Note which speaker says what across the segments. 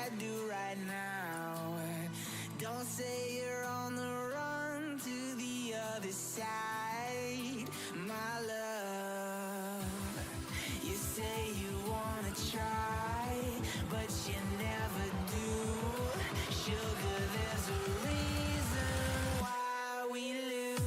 Speaker 1: I do say you're on the run to the other side, my love. You say you wanna try, but you never do. Sugar, there's a reason why we lose.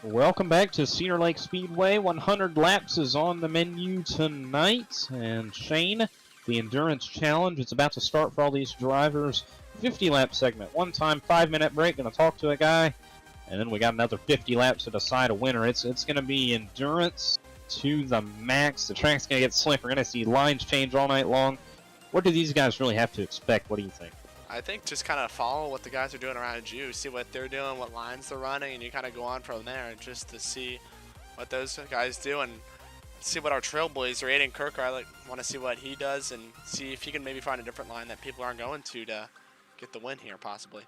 Speaker 2: Welcome back to Cedar Lake Speedway. 100 laps is on the menu tonight. And Shane, the Endurance Challenge, it's about to start for all these drivers. 50-lap segment. One time, 5-minute break. Going to talk to a guy. And then we got another 50 laps to decide a winner. It's going to be endurance to the max. The track's going to get slick. We're going to see lines change all night long. What do these guys really have to expect? What do you think?
Speaker 3: I think just kind of follow what the guys are doing around you, see what they're doing, what lines they're running, and you kind of go on from there just to see what those guys do and see what our trailblazer, Aiden Kirk, I want to see what he does and see if he can maybe find a different line that people aren't going to get the win here, possibly.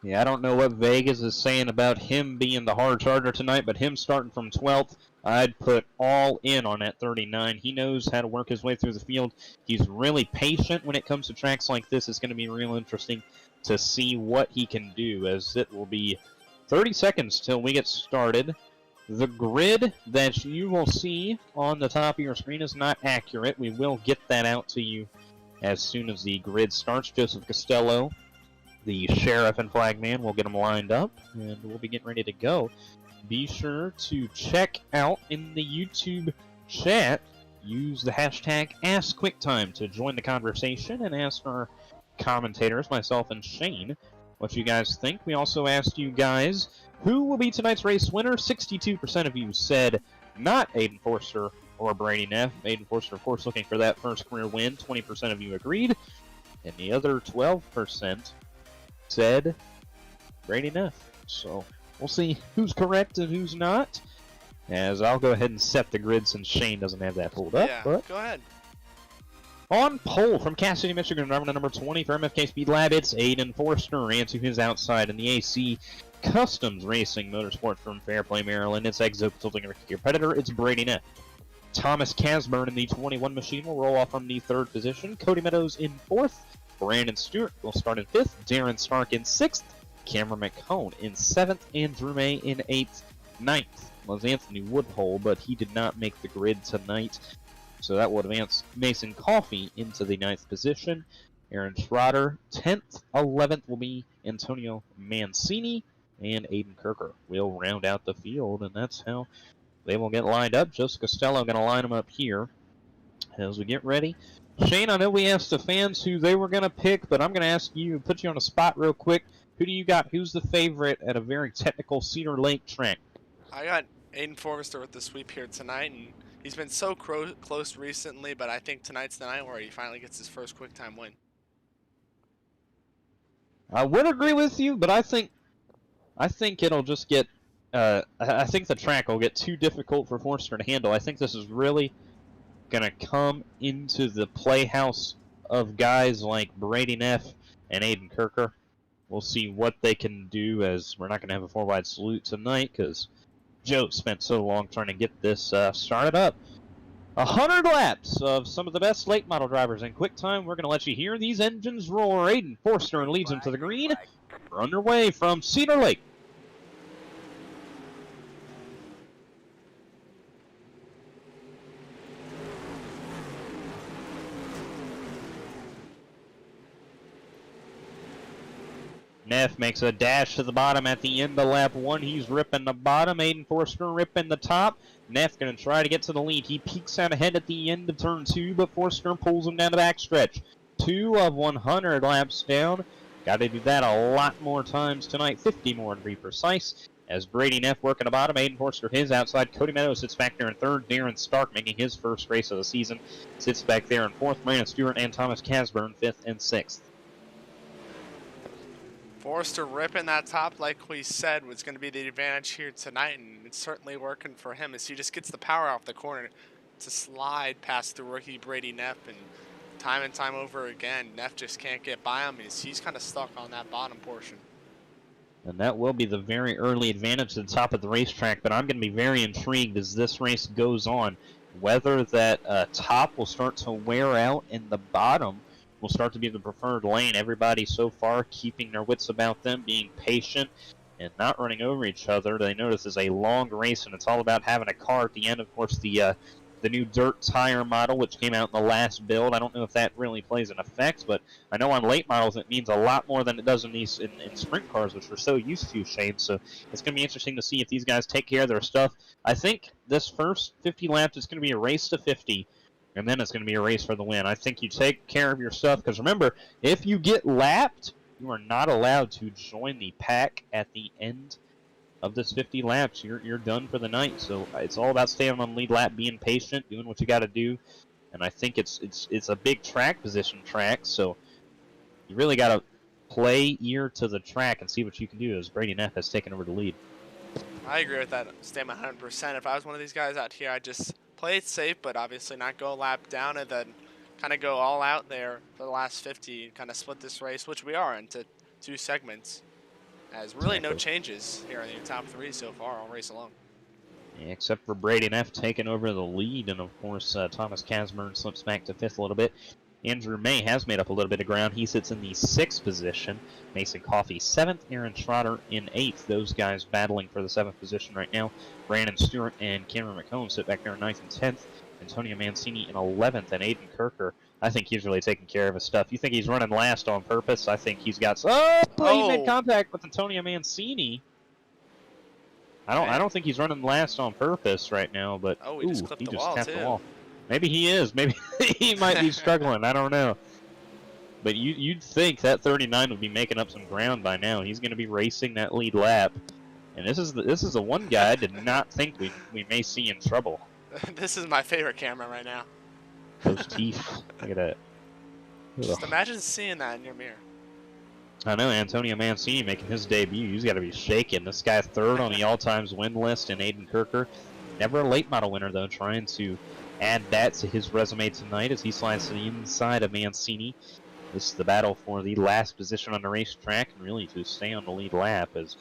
Speaker 2: Yeah, I don't know what Vegas is saying about him being the hard charger tonight, but him starting from 12th, I'd put all in on that 39. He knows how to work his way through the field. He's really patient when it comes to tracks like this. It's going to be real interesting to see what he can do, as it will be 30 seconds till we get started. The grid that you will see on the top of your screen is not accurate. We will get that out to you as soon as the grid starts. Joseph Costello, the sheriff and flagman, will get them lined up, and we'll be getting ready to go. Be sure to check out in the YouTube chat. Use the hashtag AskQuickTime to join the conversation and ask our commentators, myself and Shane, what you guys think. We also asked you guys who will be tonight's race winner. 62% of you said not Aiden Forster or Brady Neff. Aiden Forster, of course, looking for that first career win. 20% of you agreed. And the other 12% said Brady Neff. So we'll see who's correct and who's not. As I'll go ahead and set the grid since Shane doesn't have that pulled up.
Speaker 3: Yeah,
Speaker 2: But
Speaker 3: go ahead.
Speaker 2: on pole from Cass City, Michigan, driver number 20 for MFK Speed Lab, it's Aiden Forster. And to his outside in the AC Customs Racing Motorsport from Fairplay, Maryland, it's Exo Consulting Gear Predator, it's Brady Neff. Thomas Casburn in the 21 machine will roll off from the 3rd position. Cody Meadows in 4th. Brandon Stewart will start in 5th. Darren Stark in 6th. Cameron McCone in 7th. And Drew May in 8th. 9th was Anthony Woodhull, but he did not make the grid tonight. So that will advance Mason Coffey into the 9th position. Aaron Schroeder, 10th. 11th will be Antonio Mancini. And Aiden Kirker will round out the field, and that's how they will get lined up. Joseph Costello going to line them up here as we get ready. Shane, I know we asked the fans who they were going to pick, but I'm going to ask you, put you on the spot real quick. Who do you got? Who's the favorite at a very technical Cedar Lake track?
Speaker 3: I got Aiden Forrester with the sweep here tonight, and he's been so close recently, but I think tonight's the night where he finally gets his first Quicktime win.
Speaker 2: I would agree with you, but I think it'll just get I think the track will get too difficult for Forster to handle. I think this is really going to come into the playhouse of guys like Brady Neff and Aiden Kirker. We'll see what they can do, as we're not going to have a 4-wide salute tonight because Joe spent so long trying to get this started up. 100 laps of some of the best late model drivers in Quicktime. We're going to let you hear these engines roar. Aiden Forster leads them to the green. We're underway from Cedar Lake. Neff makes a dash to the bottom at the end of lap 1. He's ripping the bottom. Aiden Forster ripping the top. Neff going to try to get to the lead. He peeks out ahead at the end of turn 2, but Forster pulls him down the backstretch. 2 of 100 laps down. Got to do that a lot more times tonight, 50 more to be precise. As Brady Neff working the bottom, Aiden Forster his outside. Cody Meadows sits back there in 3rd. Darren Stark making his first race of the season sits back there in 4th. Brandon Stewart and Thomas Casburn 5th and 6th.
Speaker 3: Forrester ripping that top, like we said, was going to be the advantage here tonight, and it's certainly working for him as he just gets the power off the corner to slide past the rookie Brady Neff, and time over again, Neff just can't get by him. He's kind of stuck on that bottom portion.
Speaker 2: And that will be the very early advantage to the top of the racetrack, but I'm going to be very intrigued as this race goes on, whether that top will start to wear out and the bottom will start to be the preferred lane. Everybody so far keeping their wits about them, being patient, and not running over each other. They know this is a long race, and it's all about having a car at the end. Of course, the new dirt tire model, which came out in the last build, I don't know if that really plays an effect, but I know on late models it means a lot more than it does in these in sprint cars, which we're so used to, Shane. So it's going to be interesting to see if these guys take care of their stuff. I think this first 50 laps is going to be a race to 50. And then it's going to be a race for the win. I think you take care of your stuff, because remember, if you get lapped, you are not allowed to join the pack at the end of this 50 laps. You're done for the night. So it's all about staying on lead lap, being patient, doing what you got to do. And I think it's a big track position track, so you really got to play ear to the track and see what you can do, as Brady Neff has taken over the lead.
Speaker 3: I agree with that statement 100%. If I was one of these guys out here, I'd just play it safe, but obviously not go a lap down and then kind of go all out there for the last 50 and kind of split this race, which we are, into 2 segments. As really no changes here in the top 3 so far all race along.
Speaker 2: Yeah, except for Brady Neff taking over the lead, and of course Thomas Casburn slips back to 5th a little bit. Andrew May has made up a little bit of ground. He sits in the 6th position. Mason Coffey 7th. Aaron Schroeder in 8th. Those guys battling for the 7th position right now. Brandon Stewart and Cameron McCone sit back there in 9th and 10th. Antonio Mancini in 11th. And Aiden Kirker, I think he's really taking care of his stuff. You think he's running last on purpose? I think he's got... He made contact with Antonio Mancini. I don't think he's running last on purpose right now, but
Speaker 3: he just clipped the wall,
Speaker 2: tapped
Speaker 3: too.
Speaker 2: the wall. Maybe he is. Maybe he might be struggling. I don't know. But you'd think that 39 would be making up some ground by now. He's going to be racing that lead lap. And this is the one guy I did not think we may see in trouble.
Speaker 3: This is my favorite camera right now.
Speaker 2: Those teeth. Look at that.
Speaker 3: Just imagine seeing that in your mirror.
Speaker 2: I know, Antonio Mancini making his debut. He's got to be shaking. This guy's 3rd on the all-times win list, and Aiden Kirker Never a late model winner, though, trying to add that to his resume tonight as he slides to the inside of Mancini. This is the battle for the last position on the racetrack and really to stay on the lead lap, as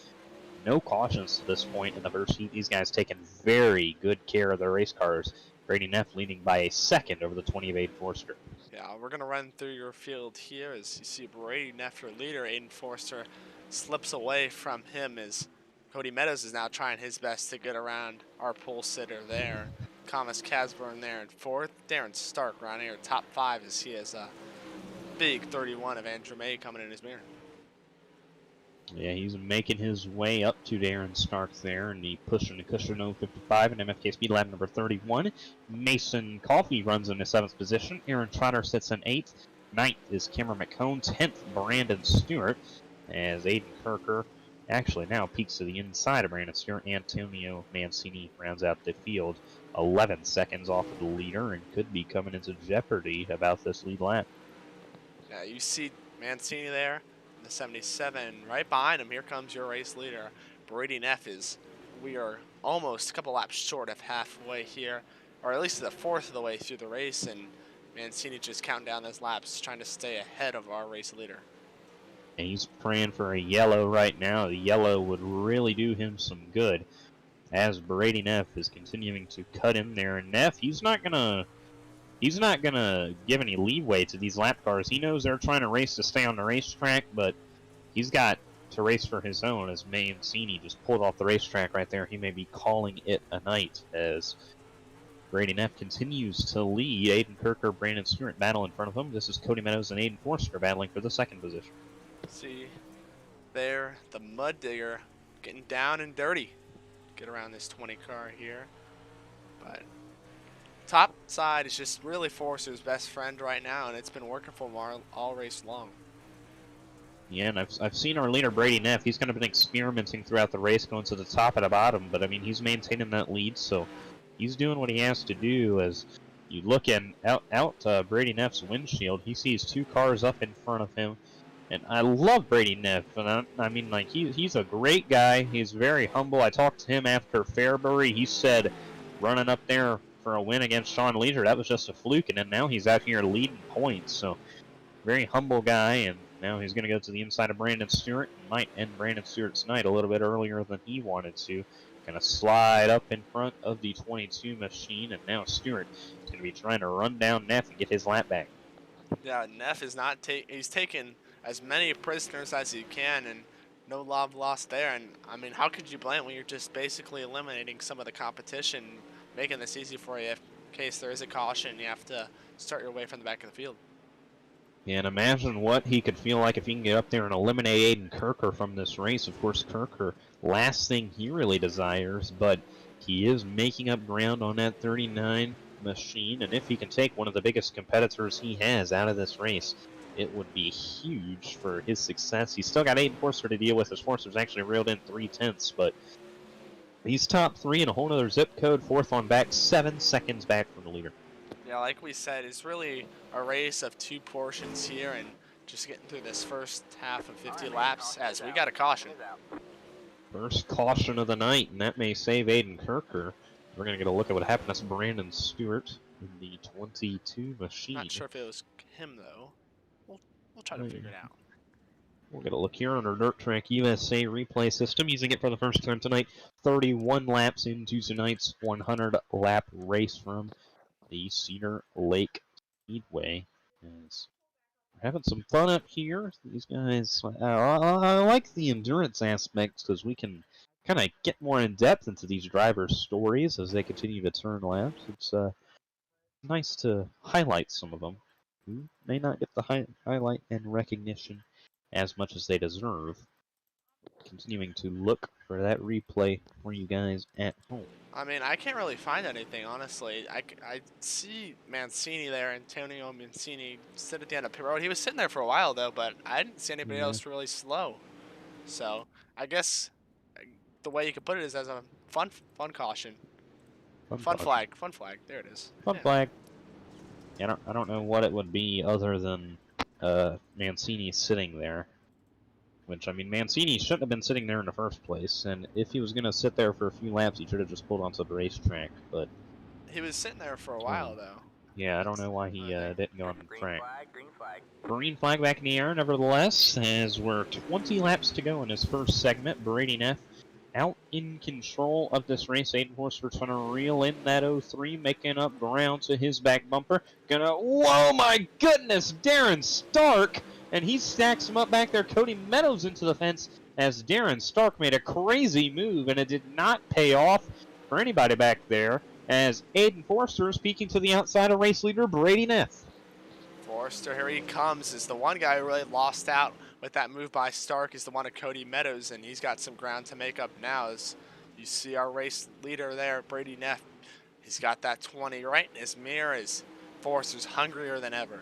Speaker 2: no cautions to this point in the first heat. These guys taking very good care of their race cars. Brady Neff leading by a second over the 20 of Aiden Forster.
Speaker 3: Yeah, we're going to run through your field here as you see Brady Neff, your leader. Aiden Forster slips away from him as Cody Meadows is now trying his best to get around our pole sitter there. Thomas Casburn there in fourth. Darren Stark around here, top 5, as he has a big 31 of Andrew May coming in his mirror.
Speaker 2: Yeah, he's making his way up to Darren Stark there, and he pushing the cushion 055 in MFK speed lap number 31. Mason Coffey runs in the 7th position. Aaron Trotter sits in 8th. 9th is Cameron McCone. 10th, Brandon Stewart, as Aiden Kirker actually now peeks to the inside of Brandon Stewart. Antonio Mancini rounds out the field 11 seconds off of the leader and could be coming into jeopardy about this lead lap.
Speaker 3: Yeah, you see Mancini there. The 77 right behind him. Here comes your race leader, Brady Neff. We are almost a couple laps short of halfway here, or at least the 4th of the way through the race, and Mancini just counting down those laps, trying to stay ahead of our race leader.
Speaker 2: And he's praying for a yellow right now. The yellow would really do him some good, as Brady Neff is continuing to cut in there. And Neff, he's not gonna give any leeway to these lap cars. He knows they're trying to race to stay on the racetrack, but he's got to race for his own, as Mancini just pulled off the racetrack right there. He may be calling it a night as Brady Neff continues to lead. Aiden Kirker, Brandon Stewart battle in front of him. This is Cody Meadows and Aiden Forster battling for the 2nd position.
Speaker 3: See there, the Mud Digger getting down and dirty. Get around this 20 car here, but top side is just really Forster's best friend right now, and it's been working for him all race long.
Speaker 2: Yeah, and I've seen our leader, Brady Neff. He's kind of been experimenting throughout the race, going to the top and the bottom, but I mean, he's maintaining that lead, so he's doing what he has to do. As you look out Brady Neff's windshield, he sees 2 cars up in front of him, and I love Brady Neff, and I mean, like, he's a great guy. He's very humble. I talked to him after Fairbury. He said running up there for a win against Sean Leisure, that was just a fluke, and then now he's out here leading points. So very humble guy, and now he's going to go to the inside of Brandon Stewart and might end Brandon Stewart's night a little bit earlier than he wanted to. Going to slide up in front of the 22 machine, and now Stewart is going to be trying to run down Neff and get his lap back.
Speaker 3: Yeah, Neff is not he's taken as many prisoners as he can, and no love lost there. And I mean, how could you blame when you're just basically eliminating some of the competition, making this easy for you in case there is a caution, you have to start your way from the back of the field.
Speaker 2: And imagine what he could feel like if he can get up there and eliminate Aiden Kirker from this race. Of course, Kirker, last thing he really desires, but he is making up ground on that 39 machine, and if he can take one of the biggest competitors he has out of this race, it would be huge for his success. He's still got Aiden Forster to deal with, as Forster's actually reeled in 3/10, but he's top 3 in a whole other zip code, 4th on back, 7 seconds back from the leader.
Speaker 3: Yeah, like we said, it's really a race of 2 portions here, and just getting through this first half of 50 laps as we got a caution.
Speaker 2: First caution of the night, and that may save Aiden Kirker. We're going to get a look at what happened. That's Brandon Stewart in the 22 machine.
Speaker 3: Not sure if it was him, though. We'll try to figure it out.
Speaker 2: We'll get a look here on our Dirt Track USA replay system, using it for the first time tonight. 31 laps into tonight's 100-lap race from the Cedar Lake Speedway. As we're having some fun up here. These guys, I like the endurance aspects because we can kind of get more in depth into these drivers' stories as they continue to turn laps. It's nice to highlight some of them who may not get the highlight and recognition as much as they deserve. Continuing to look for that replay for you guys at home.
Speaker 3: I mean, I can't really find anything, honestly. I see Mancini there, Antonio Mancini, sit at the end of pit road. He was sitting there for a while, though, but I didn't see anybody else really slow. So, I guess the way you could put it is as a fun caution. Fun flag. There it is.
Speaker 2: Fun flag. Yeah, I don't know what it would be other than Mancini sitting there. Which, I mean, Mancini shouldn't have been sitting there in the first place, and if he was going to sit there for a few laps, he should have just pulled onto the racetrack, but...
Speaker 3: He was sitting there for a while, though.
Speaker 2: Yeah, I don't know why he didn't go on the track.
Speaker 1: Green flag.
Speaker 2: Green flag back in the air, nevertheless, as we're 20 laps to go in this first segment. Brady Neff out in control of this race. Aiden Forster trying to reel in that 03, making up ground to his back bumper. Whoa, my goodness, Darren Stark! And he stacks him up back there. Cody Meadows into the fence as Darren Stark made a crazy move, and it did not pay off for anybody back there, as Aiden Forster is peeking to the outside of race leader Brady Neff.
Speaker 3: Forster, here he comes, is the one guy who really lost out with that move by Stark, is the one of Cody Meadows, and he's got some ground to make up now. As you see our race leader there, Brady Neff, he's got that 20 right in his mirror, as Forster's hungrier than ever.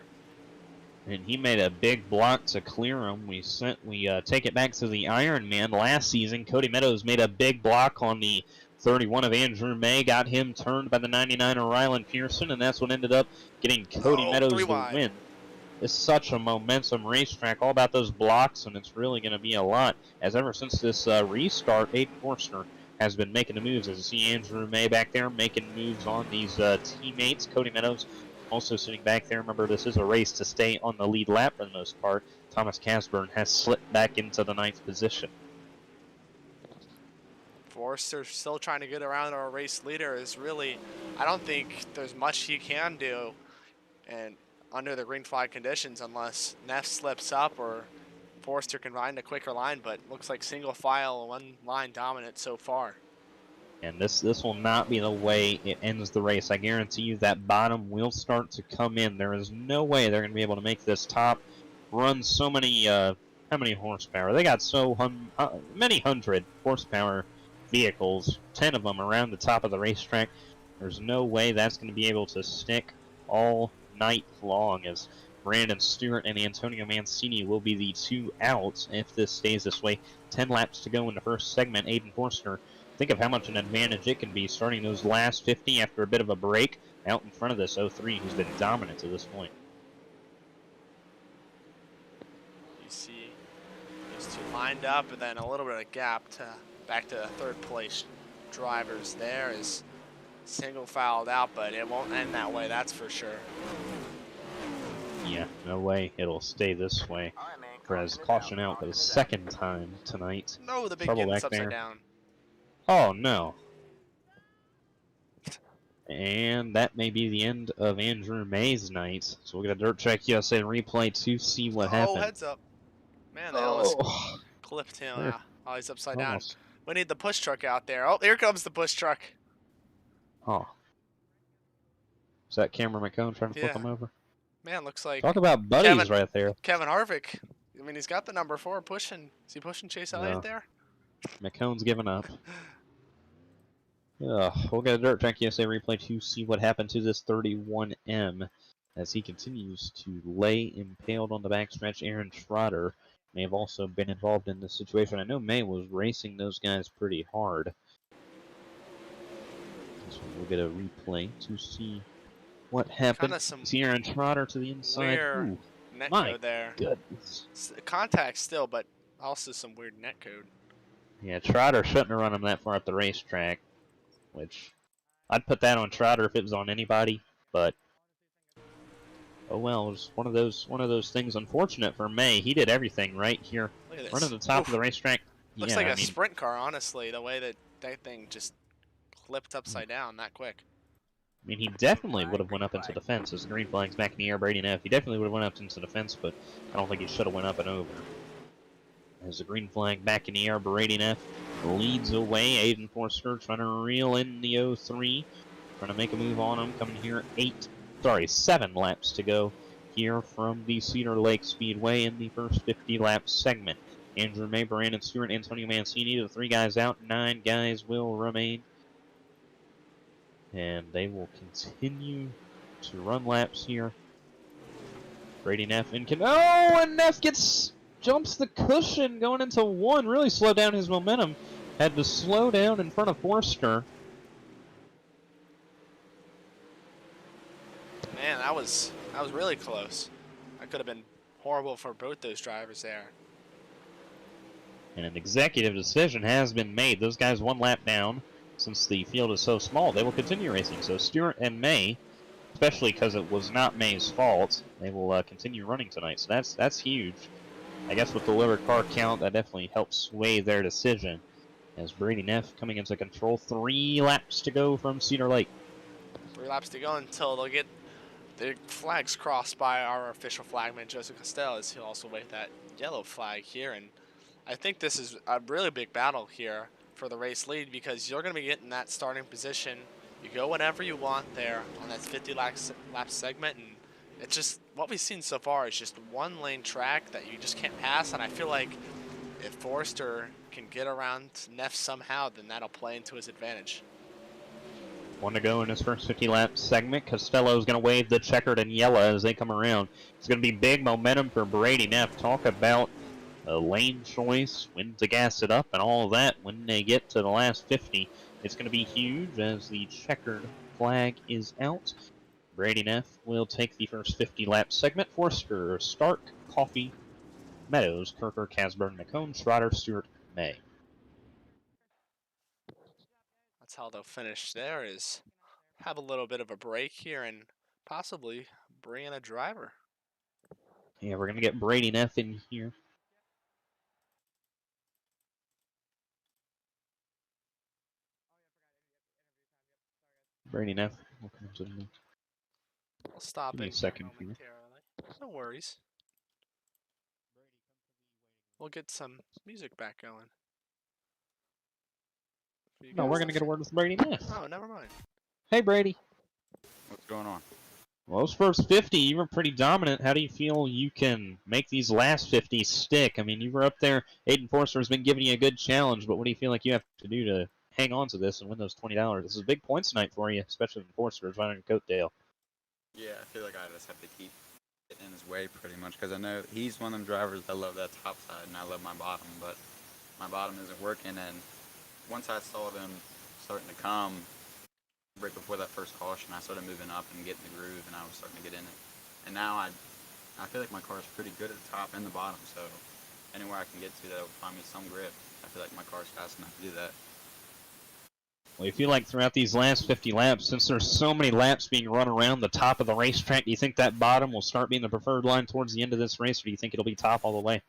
Speaker 2: And he made a big block to clear him. We take it back to the Iron Man last season. Cody Meadows made a big block on the 31 of Andrew May, got him turned by the 99 of Rylan Pearson, and that's what ended up getting Cody Meadows the win. It's such a momentum racetrack, all about those blocks, and it's really going to be a lot, as ever since this restart, Aiden Forster has been making the moves. As you see Andrew May back there making moves on these teammates. Cody Meadows also sitting back there. Remember, this is a race to stay on the lead lap for the most part. Thomas Casburn has slipped back into the 9th position.
Speaker 3: Forster still trying to get around our race leader. Is really, I don't think there's much he can do and under the green flag conditions unless Neff slips up or Forster can find a quicker line, but looks like single file, one line dominant so far.
Speaker 2: And this will not be the way it ends the race. I guarantee you that bottom will start to come in. There is no way they're going to be able to make this top run so many, how many horsepower? They got so many hundred horsepower vehicles, 10 of them around the top of the racetrack. There's no way that's going to be able to stick all night long, as Brandon Stewart and Antonio Mancini will be the two outs if this stays this way. 10 laps to go in the first segment. Aiden Forster, think of how much an advantage it can be starting those last 50 after a bit of a break out in front of this 03 who's been dominant to this point.
Speaker 3: You see those two lined up and then a little bit of gap to back to the third place drivers there. Is single fouled out, but it won't end that way, that's for sure.
Speaker 2: Yeah, no way it'll stay this way. Perez caution out for the second time tonight.
Speaker 3: No, the big
Speaker 2: Trouble
Speaker 3: getting's
Speaker 2: back
Speaker 3: upside
Speaker 2: there.
Speaker 3: down.
Speaker 2: Oh no. And that may be the end of Andrew May's night. So we'll get a Dirt Track USA replay to see what happened.
Speaker 3: Oh, heads up. Man, they almost clipped him.
Speaker 2: There.
Speaker 3: Oh, he's upside down.
Speaker 2: Almost.
Speaker 3: We need the push truck out there. Oh, here comes the push truck.
Speaker 2: Oh. Is that Cameron McCone trying to flip him over?
Speaker 3: Man, looks like
Speaker 2: Talk about buddies
Speaker 3: Kevin,
Speaker 2: right there.
Speaker 3: Kevin Harvick. I mean, he's got the number 4 pushing. Is he pushing Chase Elliott
Speaker 2: No.
Speaker 3: there?
Speaker 2: McCone's given up. We'll get a Dirt Track USA replay to see what happened to this 31M as he continues to lay impaled on the backstretch. Aaron Schroeder may have also been involved in this situation. I know May was racing those guys pretty hard. So we'll get a replay to see what happened. See Aaron Schroeder to the inside.
Speaker 3: Weird
Speaker 2: Ooh,
Speaker 3: net
Speaker 2: my
Speaker 3: code there.
Speaker 2: goodness.
Speaker 3: Contact still, but also some weird net code.
Speaker 2: Yeah, Trotter shouldn't have run him that far up the racetrack, which I'd put that on Trotter if it was on anybody, but oh well, it was one of those things. Unfortunate for May. He did everything right here.
Speaker 3: Look at this.
Speaker 2: Running the top of the racetrack.
Speaker 3: Looks
Speaker 2: yeah,
Speaker 3: like
Speaker 2: I
Speaker 3: a
Speaker 2: mean,
Speaker 3: sprint car, honestly, the way that that thing just flipped upside down that quick.
Speaker 2: I mean, he definitely would have went up into the fence as the green flag's back in the air. Brady Neff, he definitely would have went up into the fence, but I don't think he should have went up and over. As the green flag back in the air, Brady Neff leads away. Aiden Forster trying to reel in the 03. Trying to make a move on him. Coming here 7 laps to go here from the Cedar Lake Speedway in the first 50 lap segment. Andrew May, Brandon Stewart, Antonio Mancini, the 3 guys out. 9 guys will remain. And they will continue to run laps here. Brady Neff and and Neff jumps the cushion going into 1. Really slowed down his momentum. Had to slow down in front of Forster.
Speaker 3: Man, that was really close. That could have been horrible for both those drivers there.
Speaker 2: And an executive decision has been made. Those guys 1 lap down. Since the field is so small, they will continue racing. So Stewart and May, especially because it was not May's fault, they will continue running tonight. So that's huge. I guess with the lower car count, that definitely helps sway their decision. As Brady Neff coming into control, 3 laps to go from Cedar Lake.
Speaker 3: 3 laps to go until they'll get the flags crossed by our official flagman, Joseph Costello, as he'll also wave that yellow flag here. And I think this is a really big battle here for the race lead, because you're going to be getting that starting position. You go whenever you want there on that 50 lap segment, and it's just what we've seen so far is just 1 lane track that you just can't pass. And I feel like if Forrester can get around Neff somehow, then that'll play into his advantage.
Speaker 2: 1 to go in his first 50 lap segment. Costello's going to wave the checkered and yellow as they come around. It's going to be big momentum for Brady Neff. Talk about a lane choice, when to gas it up, and all of that when they get to the last 50. It's going to be huge as the checkered flag is out. Brady Neff will take the first 50 lap segment. Forster, Stark, Coffee, Meadows, Kirker, Casburn, McCone, Schroeder, Stewart, May.
Speaker 3: That's how they'll finish there, is have a little bit of a break here and possibly bring in a driver.
Speaker 2: Yeah, we're going to get Brady Neff in here. Brady Neff.
Speaker 3: I'll stop
Speaker 2: Give me
Speaker 3: in
Speaker 2: a second
Speaker 3: here momentarily. No worries. We'll get some music back going.
Speaker 2: No, we're going to get a word with Brady Neff.
Speaker 3: Oh, never mind.
Speaker 2: Hey, Brady.
Speaker 4: What's going on?
Speaker 2: Well, those first 50, you were pretty dominant. How do you feel you can make these last 50 stick? I mean, you were up there. Aiden Forster has been giving you a good challenge, but what do you feel like you have to do to hang on to this and win those $20? This is big points tonight for you, especially when Forster is running Coatdale.
Speaker 4: Yeah, I feel like I just have to keep getting in his way pretty much, because I know he's one of them drivers that love that top side, and I love my bottom, but my bottom isn't working. And once I saw them starting to come right before that first caution, I started moving up and getting the groove, and I was starting to get in it. And now I feel like my car is pretty good at the top and the bottom, so anywhere I can get to that will find me some grip. I feel like my car's fast enough to do that.
Speaker 2: Well, you feel like throughout these last 50 laps, since there's so many laps being run around the top of the racetrack, do you think that bottom will start being the preferred line towards the end of this race, or do you think it'll be top all the way?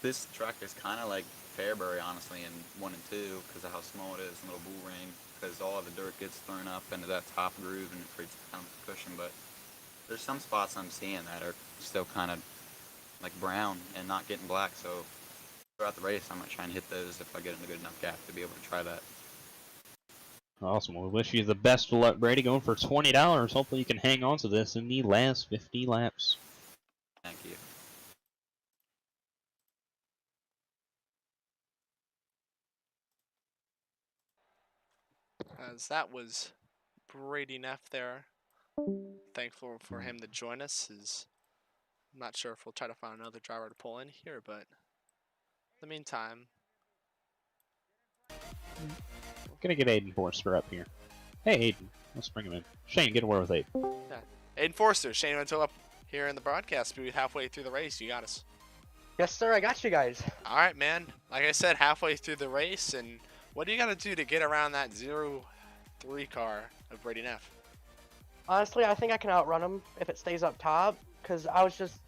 Speaker 4: This track is kind of like Fairbury, honestly, in 1 and 2, because of how small it is, and little bull ring, because all of the dirt gets thrown up into that top groove and it creates kind of a cushion. But there's some spots I'm seeing that are still kind of like brown and not getting black, so throughout the race I'm going to try and hit those if I get in a good enough gap to be able to try that.
Speaker 2: Awesome. Well, we wish you the best of luck, Brady, going for $20. Hopefully you can hang on to this in the last 50 laps.
Speaker 4: Thank you.
Speaker 3: As that was Brady Neff there. Thankful for him to join us. I'm not sure if we'll try to find another driver to pull in here, but in the meantime,
Speaker 2: I'm going to get Aiden Forster up here. Hey, Aiden. Let's bring him in. Shane, get a word with Aiden.
Speaker 3: yeah. Aiden Forster, Shane DiMantova up here in the broadcast booth halfway through the race. You got us.
Speaker 5: Yes, sir. I got you guys.
Speaker 3: All right, man. Like I said, halfway through the race, and what do you got to do to get around that 0-3 car of Brady Neff?
Speaker 5: Honestly, I think I can outrun him if it stays up top, because I was just,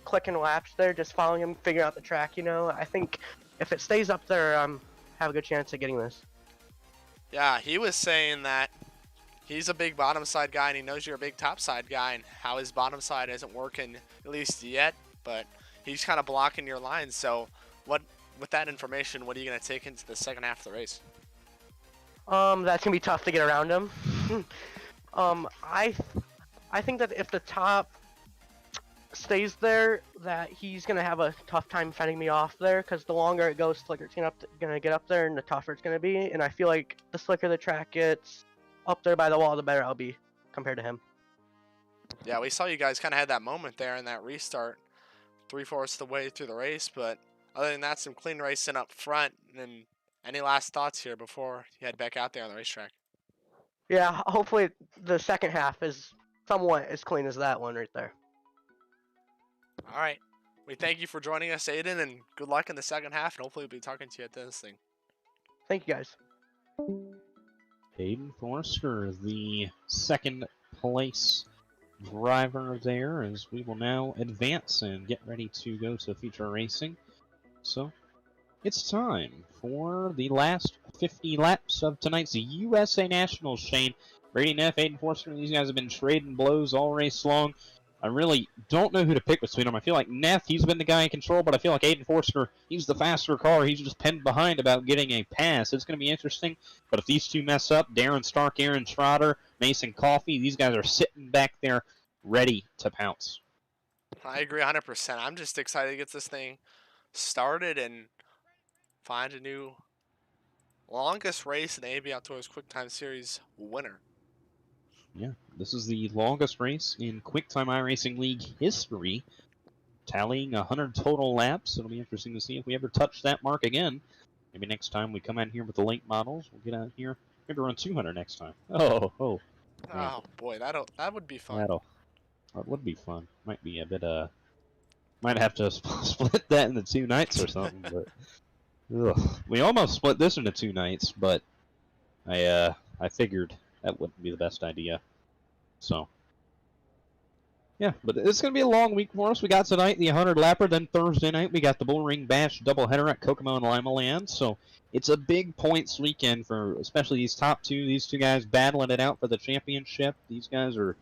Speaker 5: clicking laps there, just following him, figuring out the track, I think if it stays up there, have a good chance of getting this.
Speaker 3: Yeah, he was saying that he's a big bottom side guy, and he knows you're a big top side guy, and how his bottom side isn't working, at least yet, but he's kind of blocking your lines. So with that information, what are you going to take into the second half of the race?
Speaker 5: That's going to be tough to get around him. I think that if the top stays there, that he's going to have a tough time fending me off there, because the longer it goes, slicker it's going to get up there, and the tougher it's going to be. And I feel like the slicker the track gets up there by the wall, the better I'll be compared to him.
Speaker 3: Yeah, we saw you guys kind of had that moment there in that restart, 3/4 of the way through the race, but other than that, some clean racing up front. And any last thoughts here before you head back out there on the racetrack?
Speaker 5: Yeah, hopefully the second half is somewhat as clean as that one right there.
Speaker 3: All right. We thank you for joining us, Aiden, and good luck in the second half, and hopefully we'll be talking to you at this thing.
Speaker 5: Thank you, guys.
Speaker 2: Aiden Forster, the second place driver there, as we will now advance and get ready to go to feature racing. So it's time for the last 50 laps of tonight's USA Nationals. Shane, Brady Neff, Aiden Forster, these guys have been trading blows all race long. I really don't know who to pick between them. I feel like Neff, he's been the guy in control, but I feel like Aiden Forster, he's the faster car. He's just pinned behind about getting a pass. It's going to be interesting, but if these two mess up, Darren Stark, Aaron Trotter, Mason Coffey, these guys are sitting back there ready to pounce.
Speaker 3: I agree 100%. I'm just excited to get this thing started and find a new longest race in the AB Outdoors Quicktime Series winner.
Speaker 2: Yeah, this is the longest race in Quicktime iRacing League history, tallying 100 total laps. It'll be interesting to see if we ever touch that mark again. Maybe next time we come out here with the late models, we'll get out here. Maybe run 200 next time. Oh. Yeah.
Speaker 3: Oh boy, that would be fun.
Speaker 2: That would be fun. Might be a bit might have to split that into 2 nights or something. But we almost split this into 2 nights, but I figured that wouldn't be the best idea. So, yeah, but it's going to be a long week for us. We got tonight the 100 lapper, then Thursday night we got the Bull Ring Bash doubleheader at Kokomo and Lima Land. So it's a big points weekend for especially these top two. These two guys battling it out for the championship. These guys are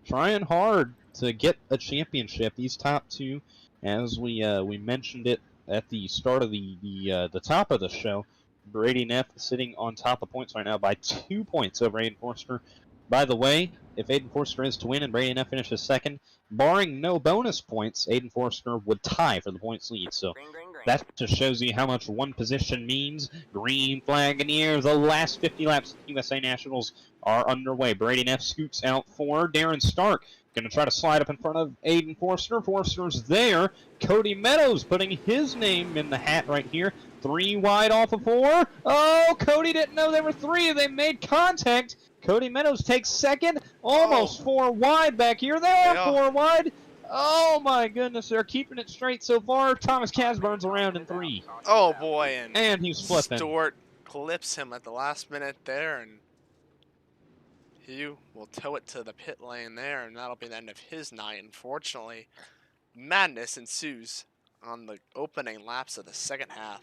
Speaker 2: trying hard to get a championship. These top two, as we mentioned it at the start of the top of the show. Brady Neff sitting on top of points right now by 2 points over Aiden Forster. By the way, if Aiden Forster is to win and Brady Neff finishes second, barring no bonus points, Aiden Forster would tie for the points lead. So that just shows you how much one position means. Green flag in the air. The last 50 laps of the USA Nationals are underway. Brady Neff scoots out for Darren Stark. Going to try to slide up in front of Aiden Forster. Forster's there. Cody Meadows putting his name in the hat right here. 3 wide off of 4. Oh, Cody didn't know there were 3. They made contact. Cody Meadows takes second. Almost 4 wide back here. They are 4 wide. Oh, my goodness. They're keeping it straight so far. Thomas Casburn's around in 3.
Speaker 3: Oh, boy.
Speaker 2: And he's flipping.
Speaker 3: Stewart clips him at the last minute there, and he will tow it to the pit lane there, and that'll be the end of his night. Unfortunately, madness ensues on the opening laps of the second half.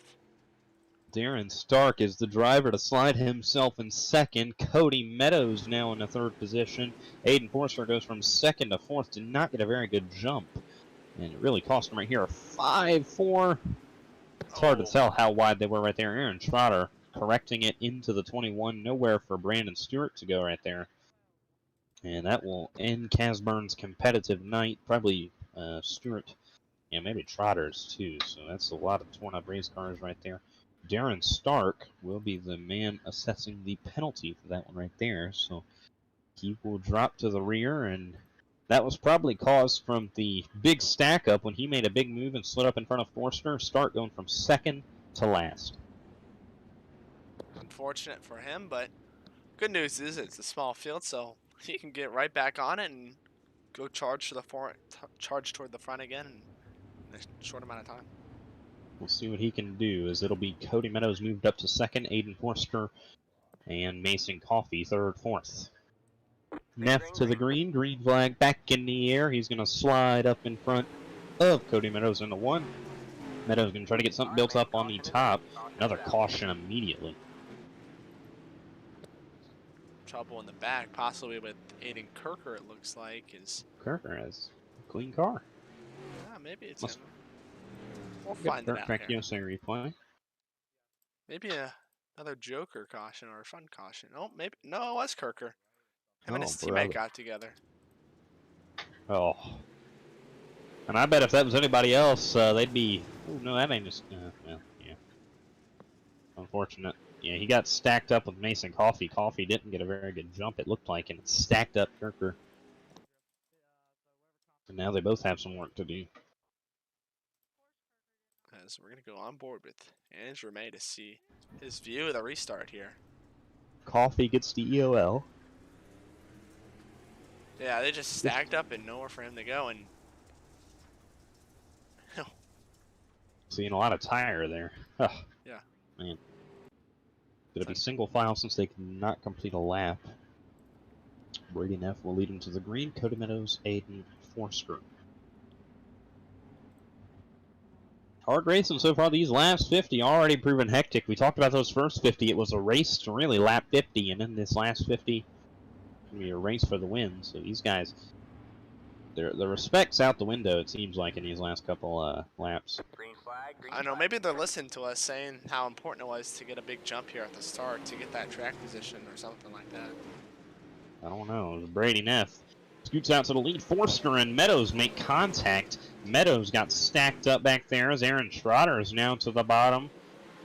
Speaker 2: Darren Stark is the driver to slide himself in second. Cody Meadows now in the 3rd position. Aiden Forster goes from 2nd to 4th. Did not get a very good jump. And it really cost him right here. 5-4. It's hard to tell how wide they were right there. Aaron Trotter correcting it into the 21. Nowhere for Brandon Stewart to go right there. And that will end Casburn's competitive night. Probably Stewart. Yeah, maybe Trotter's too. So that's a lot of torn up race cars right there. Darren Stark will be the man assessing the penalty for that one right there. So he will drop to the rear, and that was probably caused from the big stack up when he made a big move and slid up in front of Forster. Stark going from 2nd to last.
Speaker 3: Unfortunate for him, but good news is it's a small field, so he can get right back on it and go charge toward the front again in a short amount of time.
Speaker 2: We'll see what he can do, as it'll be Cody Meadows moved up to 2nd, Aiden Forster, and Mason Coffey 3rd, 4th. Neff to the green flag back in the air. He's going to slide up in front of Cody Meadows into 1. Meadows going to try to get something built up on the top. Another caution immediately.
Speaker 3: Trouble in the back, possibly with Aiden Kirker, it looks like.
Speaker 2: Kirker has a clean car.
Speaker 3: Yeah, maybe it's him. We'll find it out
Speaker 2: Track
Speaker 3: here.
Speaker 2: USA replay.
Speaker 3: Maybe another Joker caution or a fun caution. Oh, maybe. No, it was Kirker. Him and his teammate got together.
Speaker 2: Oh. And I bet if that was anybody else, they'd be... Oh, no, that ain't just... well, yeah. Unfortunate. Yeah, he got stacked up with Mason Coffey. Coffey didn't get a very good jump, it looked like, and it stacked up Kirker. And now they both have some work to do.
Speaker 3: As we're going to go on board with Andrew May to see his view of the restart here.
Speaker 2: Coffey gets the EOL.
Speaker 3: Yeah, they just stacked up and nowhere for him to go. And
Speaker 2: Seeing a lot of tire there. Ugh,
Speaker 3: Yeah.
Speaker 2: man. It'll be single file since they cannot complete a lap. Brady Neff will lead him to the green. Cody Meadows, Aiden Forster. Hard racing so far. These last 50 already proven hectic. We talked about those first 50. It was a race to really lap 50, and then this last 50 will be a race for the win. So these guys, the respect's out the window, it seems like, in these last couple laps.
Speaker 3: I know, maybe they're listening to us saying how important it was to get a big jump here at the start to get that track position or something like that.
Speaker 2: I don't know. It was Brady Neff. Scoots out to the lead. Forster and Meadows make contact. Meadows got stacked up back there as Aaron Trotter is now to the bottom.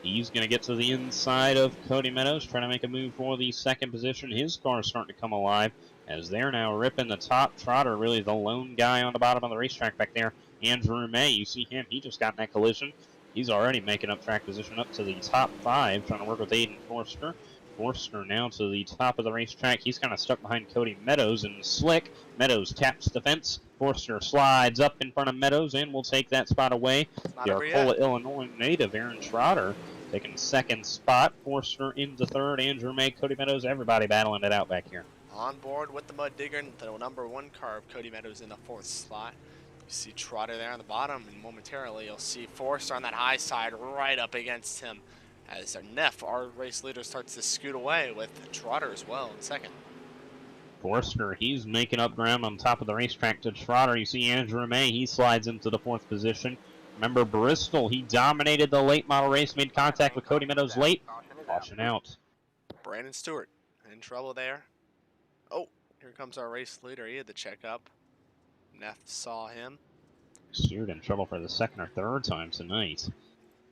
Speaker 2: He's going to get to the inside of Cody Meadows, trying to make a move for the second position. His car is starting to come alive as they're now ripping the top. Trotter, really the lone guy on the bottom of the racetrack back there. Andrew May, you see him. He just got in that collision. He's already making up track position up to the top 5, trying to work with Aiden Forster. Forster now to the top of the racetrack. He's kind of stuck behind Cody Meadows in the slick. Meadows taps the fence. Forster slides up in front of Meadows and will take that spot away. The Arcola, Illinois native Aaron Trotter taking second spot. Forster into third. Andrew May, Cody Meadows, everybody battling it out back here.
Speaker 3: On board with the Mud Digger, the number 1 car of Cody Meadows in the 4th slot. You see Trotter there on the bottom, and momentarily you'll see Forster on that high side right up against him. As Neff, our race leader, starts to scoot away with Trotter as well in second.
Speaker 2: Forster, he's making up ground on top of the racetrack to Trotter. You see Andrew May, he slides into the 4th position. Remember Bristol, he dominated the late model race, made contact with Cody Meadows late. Caution out.
Speaker 3: Brandon Stewart in trouble there. Oh, here comes our race leader. He had to check up. Neff saw him.
Speaker 2: Stewart in trouble for the second or third time tonight.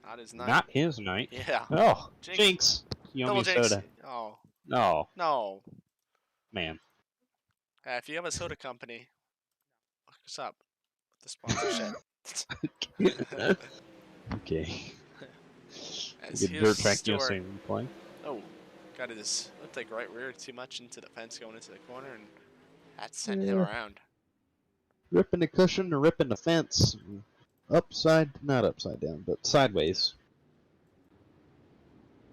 Speaker 3: Not his night.
Speaker 2: Not his night.
Speaker 3: Yeah.
Speaker 2: Oh,
Speaker 3: Jinx.
Speaker 2: You owe
Speaker 3: Double
Speaker 2: me
Speaker 3: jinx.
Speaker 2: soda.
Speaker 3: Oh.
Speaker 2: No.
Speaker 3: No.
Speaker 2: Man.
Speaker 3: If you have a soda company, look us up. The sponsorship.
Speaker 2: Okay.
Speaker 3: As
Speaker 2: Good
Speaker 3: here's
Speaker 2: dirt track
Speaker 3: Stewart.
Speaker 2: USA replay.
Speaker 3: Oh, got his, looked like right rear too much into the fence going into the corner, and that sent him around.
Speaker 2: Ripping the cushion to ripping the fence. Not upside down, but sideways.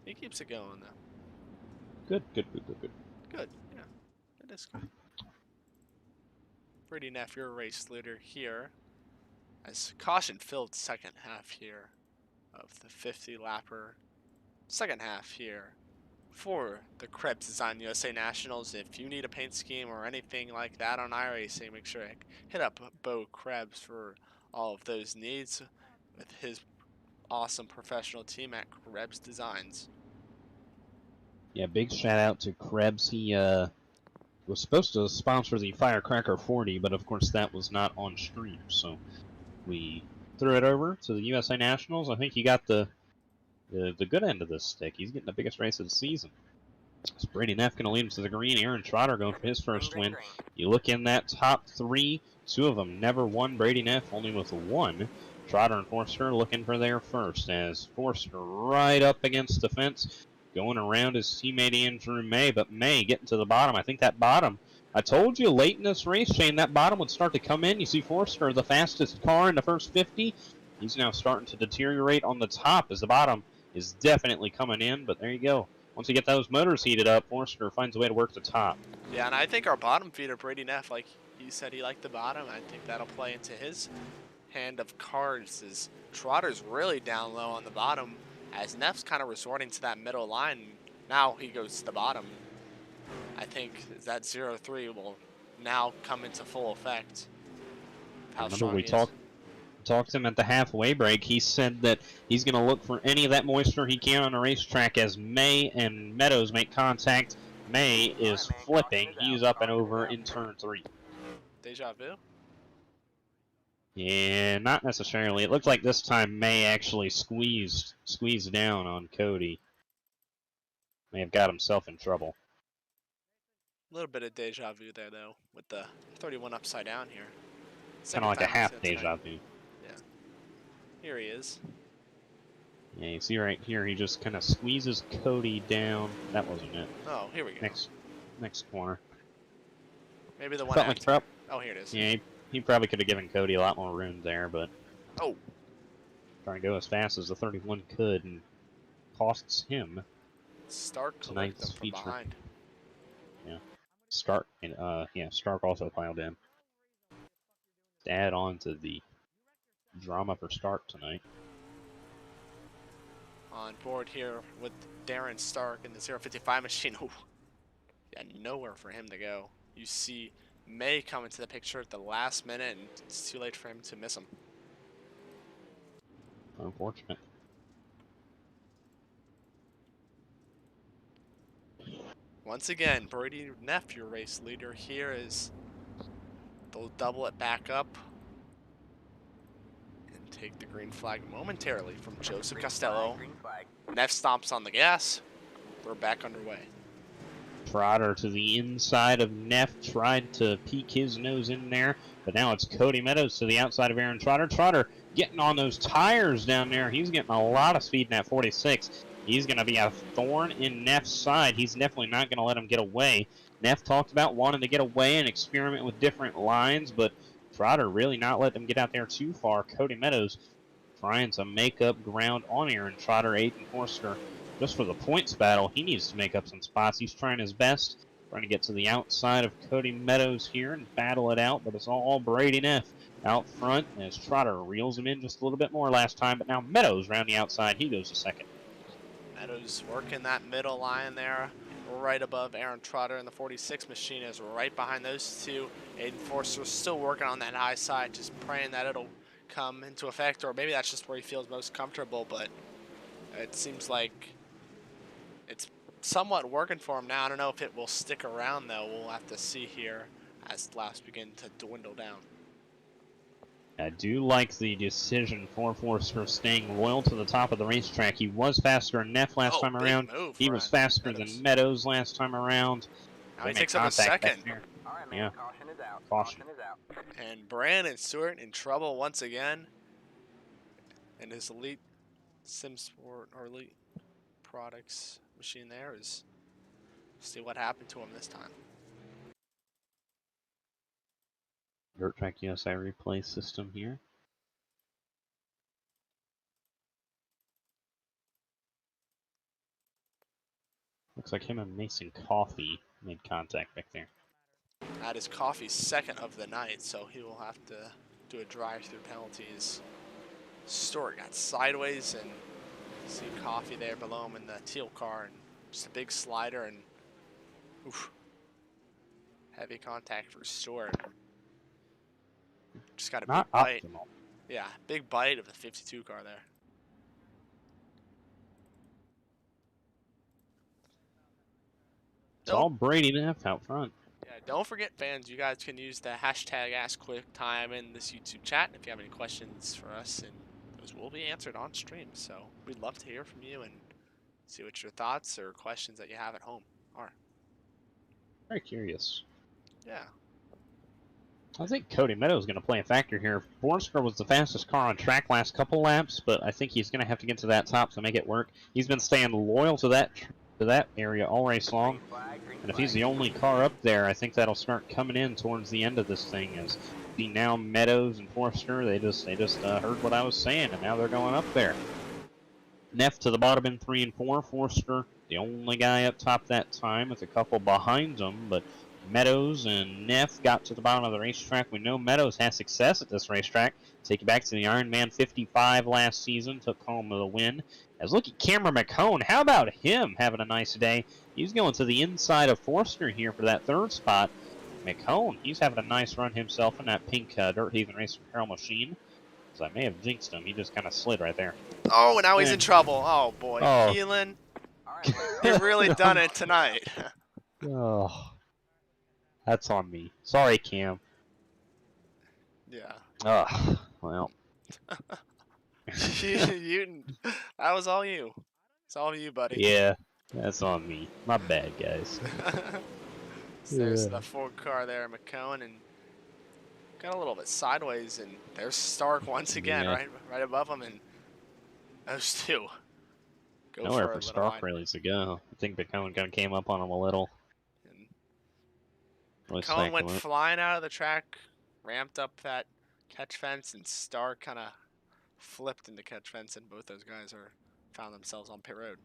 Speaker 3: He keeps it going, though.
Speaker 2: Good.
Speaker 3: Good, yeah. It is good. Brady Neff, your race leader here. As caution filled second half here of the 50 lapper. Second half here for the Crebs Design USA Nationals. If you need a paint scheme or anything like that on iRacing, make sure to hit up Bo Krebs for all of those needs with his awesome professional team at Crebs Designs.
Speaker 2: Yeah, big shout out to Krebs. He was supposed to sponsor the Firecracker 40, but of course that was not on stream, so we threw it over to the USA Nationals. I think he got the good end of this stick. He's getting the biggest race of the season. So Brady Neff going to lead him to the green. Aaron Trotter going for his first win. You look in that top 3, 2 of them never won. Brady Neff only with 1. Trotter and Forster looking for their first, as Forster right up against the fence, going around his teammate Andrew May, but May getting to the bottom. I think that bottom, I told you late in this race, Shane, that bottom would start to come in. You see Forster, the fastest car in the first 50. He's now starting to deteriorate on the top as the bottom is definitely coming in, but there you go. Once you get those motors heated up, Forster finds a way to work the top.
Speaker 3: Yeah, and I think our bottom feeder, Brady Neff, like he said he liked the bottom. I think that'll play into his hand of cards, as Trotter's really down low on the bottom, as Neff's kind of resorting to that middle line. Now he goes to the bottom. I think that 0-3 will now come into full effect. How strong
Speaker 2: we
Speaker 3: he is.
Speaker 2: talked to him at the halfway break. He said that he's going to look for any of that moisture he can on the racetrack as May and Meadows make contact. May is flipping. He's up and over in turn 3.
Speaker 3: Deja vu?
Speaker 2: Yeah, not necessarily. It looked like this time May actually squeezed down on Cody. May have got himself in trouble.
Speaker 3: A little bit of deja vu there, though, with the 31 upside down here.
Speaker 2: Kind of like a half deja vu.
Speaker 3: Yeah. Here he is.
Speaker 2: Yeah, you see right here, he just kind of squeezes Cody down. That wasn't it.
Speaker 3: Oh, here we go.
Speaker 2: Next corner.
Speaker 3: Maybe the one
Speaker 2: Felt
Speaker 3: after.
Speaker 2: like
Speaker 3: Oh, here it is.
Speaker 2: Yeah, he probably could have given Cody a lot more room there, but...
Speaker 3: Oh.
Speaker 2: Trying to go as fast as the 31 could, and costs him
Speaker 3: Stark collected
Speaker 2: tonight's
Speaker 3: them from
Speaker 2: feature.
Speaker 3: behind.
Speaker 2: Yeah, Stark and Stark also piled in. To add on to the drama for Stark tonight.
Speaker 3: On board here with Darren Stark in the 055 machine. Ooh. Yeah, nowhere for him to go. You see May come into the picture at the last minute, and it's too late for him to miss him.
Speaker 2: Unfortunate.
Speaker 3: Once again, Brody Neff, your race leader here, is they'll double it back up and take the green flag momentarily from Joseph Costello. Neff stomps on the gas. We're back underway.
Speaker 2: Trotter to the inside of Neff, tried to peek his nose in there, but now it's Cody Meadows to the outside of Aaron Trotter. Trotter getting on those tires down there. He's getting a lot of speed in that 46. He's going to be a thorn in Neff's side. He's definitely not going to let him get away. Neff talked about wanting to get away and experiment with different lines, but Trotter really not letting him get out there too far. Cody Meadows trying to make up ground on Aaron Trotter, Aiden Forster. Just for the points battle, he needs to make up some spots. He's trying his best, trying to get to the outside of Cody Meadows here and battle it out, but it's all Brady Neff out front as Trotter reels him in just a little bit more last time, but now Meadows round the outside. He goes to second.
Speaker 3: Meadows working that middle line there, right above Aaron Trotter, and the 46 machine is right behind those two. Aiden Forster still working on that high side, just praying that it'll come into effect, or maybe that's just where he feels most comfortable, but it seems like it's somewhat working for him now. I don't know if it will stick around, though. We'll have to see here as laps begin to dwindle down.
Speaker 2: I do like the decision for Forster staying loyal to the top of the racetrack. He was faster than Neff last time around. He was faster than Meadows last time around.
Speaker 3: Now he takes up a second.
Speaker 2: Yeah.
Speaker 6: Caution is out.
Speaker 2: Caution.
Speaker 6: Is out.
Speaker 3: And Brandon Stewart in trouble once again. And his Elite SimSport or Elite Products machine there is see what happened to him this time.
Speaker 2: Dirt Track USA replay system here. Looks like him and Mason Coffey made contact back there.
Speaker 3: That is Coffey's second of the night, so he will have to do a drive-through penalties. Stewart got sideways and see Coffey there below him in the teal car, and just a big slider and oof, heavy contact for Stewart. Just got a big bite.
Speaker 2: Optimal.
Speaker 3: Yeah, big bite of the 52 car there.
Speaker 2: It's all Brady Neff out front.
Speaker 3: Yeah, don't forget, fans, you guys can use the hashtag #AskQuickTime in this YouTube chat if you have any questions for us, and those will be answered on stream. So we'd love to hear from you and see what your thoughts or questions that you have at home are.
Speaker 2: Very curious.
Speaker 3: Yeah.
Speaker 2: I think Cody Meadows is going to play a factor here. Forster was the fastest car on track last couple laps, but I think he's going to have to get to that top to make it work. He's been staying loyal to that area all race long, and if he's the only car up there, I think that'll start coming in towards the end of this thing. As the now Meadows and Forster, they just heard what I was saying, and now they're going up there. Neff to the bottom in 3 and 4. Forster, the only guy up top that time, with a couple behind him, but Meadows and Neff got to the bottom of the racetrack. We know Meadows has success at this racetrack. Take you back to the Ironman 55 last season, took home the win. As look at Cameron McCone, how about him having a nice day? He's going to the inside of Forster here for that third spot. McCone, he's having a nice run himself in that pink Dirt Heathen Racing Apparel machine. As I may have jinxed him, he just kind of slid right there.
Speaker 3: Oh, and now he's in trouble. Oh, boy.
Speaker 2: Oh.
Speaker 3: Kelan, you've really done it tonight.
Speaker 2: Oh, that's on me. Sorry, Cam.
Speaker 3: Yeah.
Speaker 2: Oh, well.
Speaker 3: That was all you. It's all you, buddy.
Speaker 2: Yeah, that's on me. My bad, guys.
Speaker 3: So there's the Ford car there, McCone, and got a little bit sideways, and there's Stark once again,
Speaker 2: Yeah.
Speaker 3: right above him, and those two go
Speaker 2: Nowhere
Speaker 3: for
Speaker 2: for
Speaker 3: a
Speaker 2: Stark
Speaker 3: line.
Speaker 2: really to go. I think McCone kind of came up on him a little.
Speaker 3: And
Speaker 2: Really
Speaker 3: McCone
Speaker 2: smacked
Speaker 3: went
Speaker 2: him up.
Speaker 3: flying out of the track, ramped up that catch fence, and Stark kind of flipped into catch fence, and both those guys found themselves on pit road.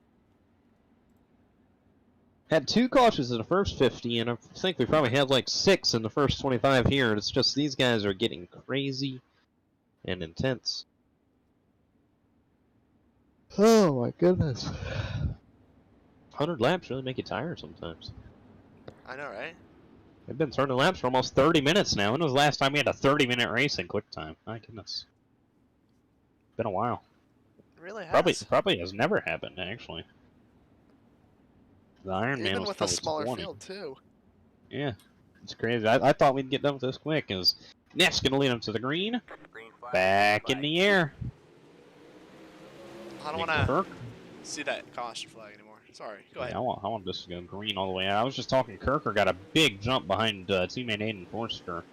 Speaker 2: Had 2 cautions in the first 50, and I think we probably had like 6 in the first 25 here. And it's just these guys are getting crazy and intense. Oh my goodness. 100 laps really make you tired sometimes.
Speaker 3: I know, right?
Speaker 2: They've been turning laps for almost 30 minutes now. When was the last time we had a 30-minute race in Quicktime? My goodness. Been a while.
Speaker 3: It really has.
Speaker 2: Probably has never happened, actually. The Ironman
Speaker 3: Even
Speaker 2: was
Speaker 3: with a
Speaker 2: probably
Speaker 3: smaller
Speaker 2: 20.
Speaker 3: field, too.
Speaker 2: Yeah, it's crazy. I thought we'd get done with this quick, because Neff's going to lead him to the green. Back in the air.
Speaker 3: I don't want to see that caution flag anymore. Sorry, go ahead.
Speaker 2: Yeah, I want this to go green all the way out. I was just talking, Kirker got a big jump behind teammate Aiden Forster.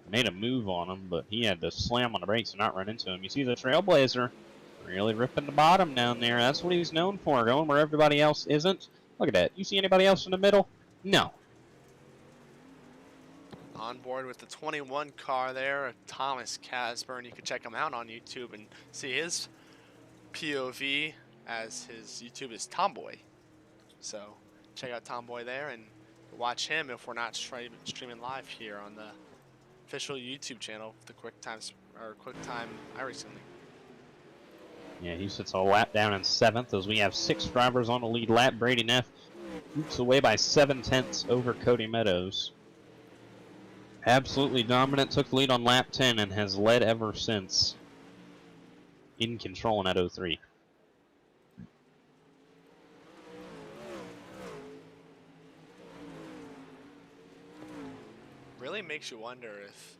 Speaker 2: Made a move on him, but he had to slam on the brakes and not run into him. You see the Trailblazer really ripping the bottom down there. That's what he's known for, going where everybody else isn't. Look at that. You see anybody else in the middle? No.
Speaker 3: On board with the 21 car there, Thomas Casburn. You can check him out on YouTube and see his POV, as his YouTube is Tomboy. So check out Tomboy there and watch him if we're not streaming live here on the official YouTube channel of the Quicktime iRacing League.
Speaker 2: Yeah, he sits a lap down in 7th as we have 6 drivers on the lead lap. Brady Neff moops away by 7/10 over Cody Meadows. Absolutely dominant, took the lead on lap 10 and has led ever since. In control in that 03.
Speaker 3: Really makes you wonder if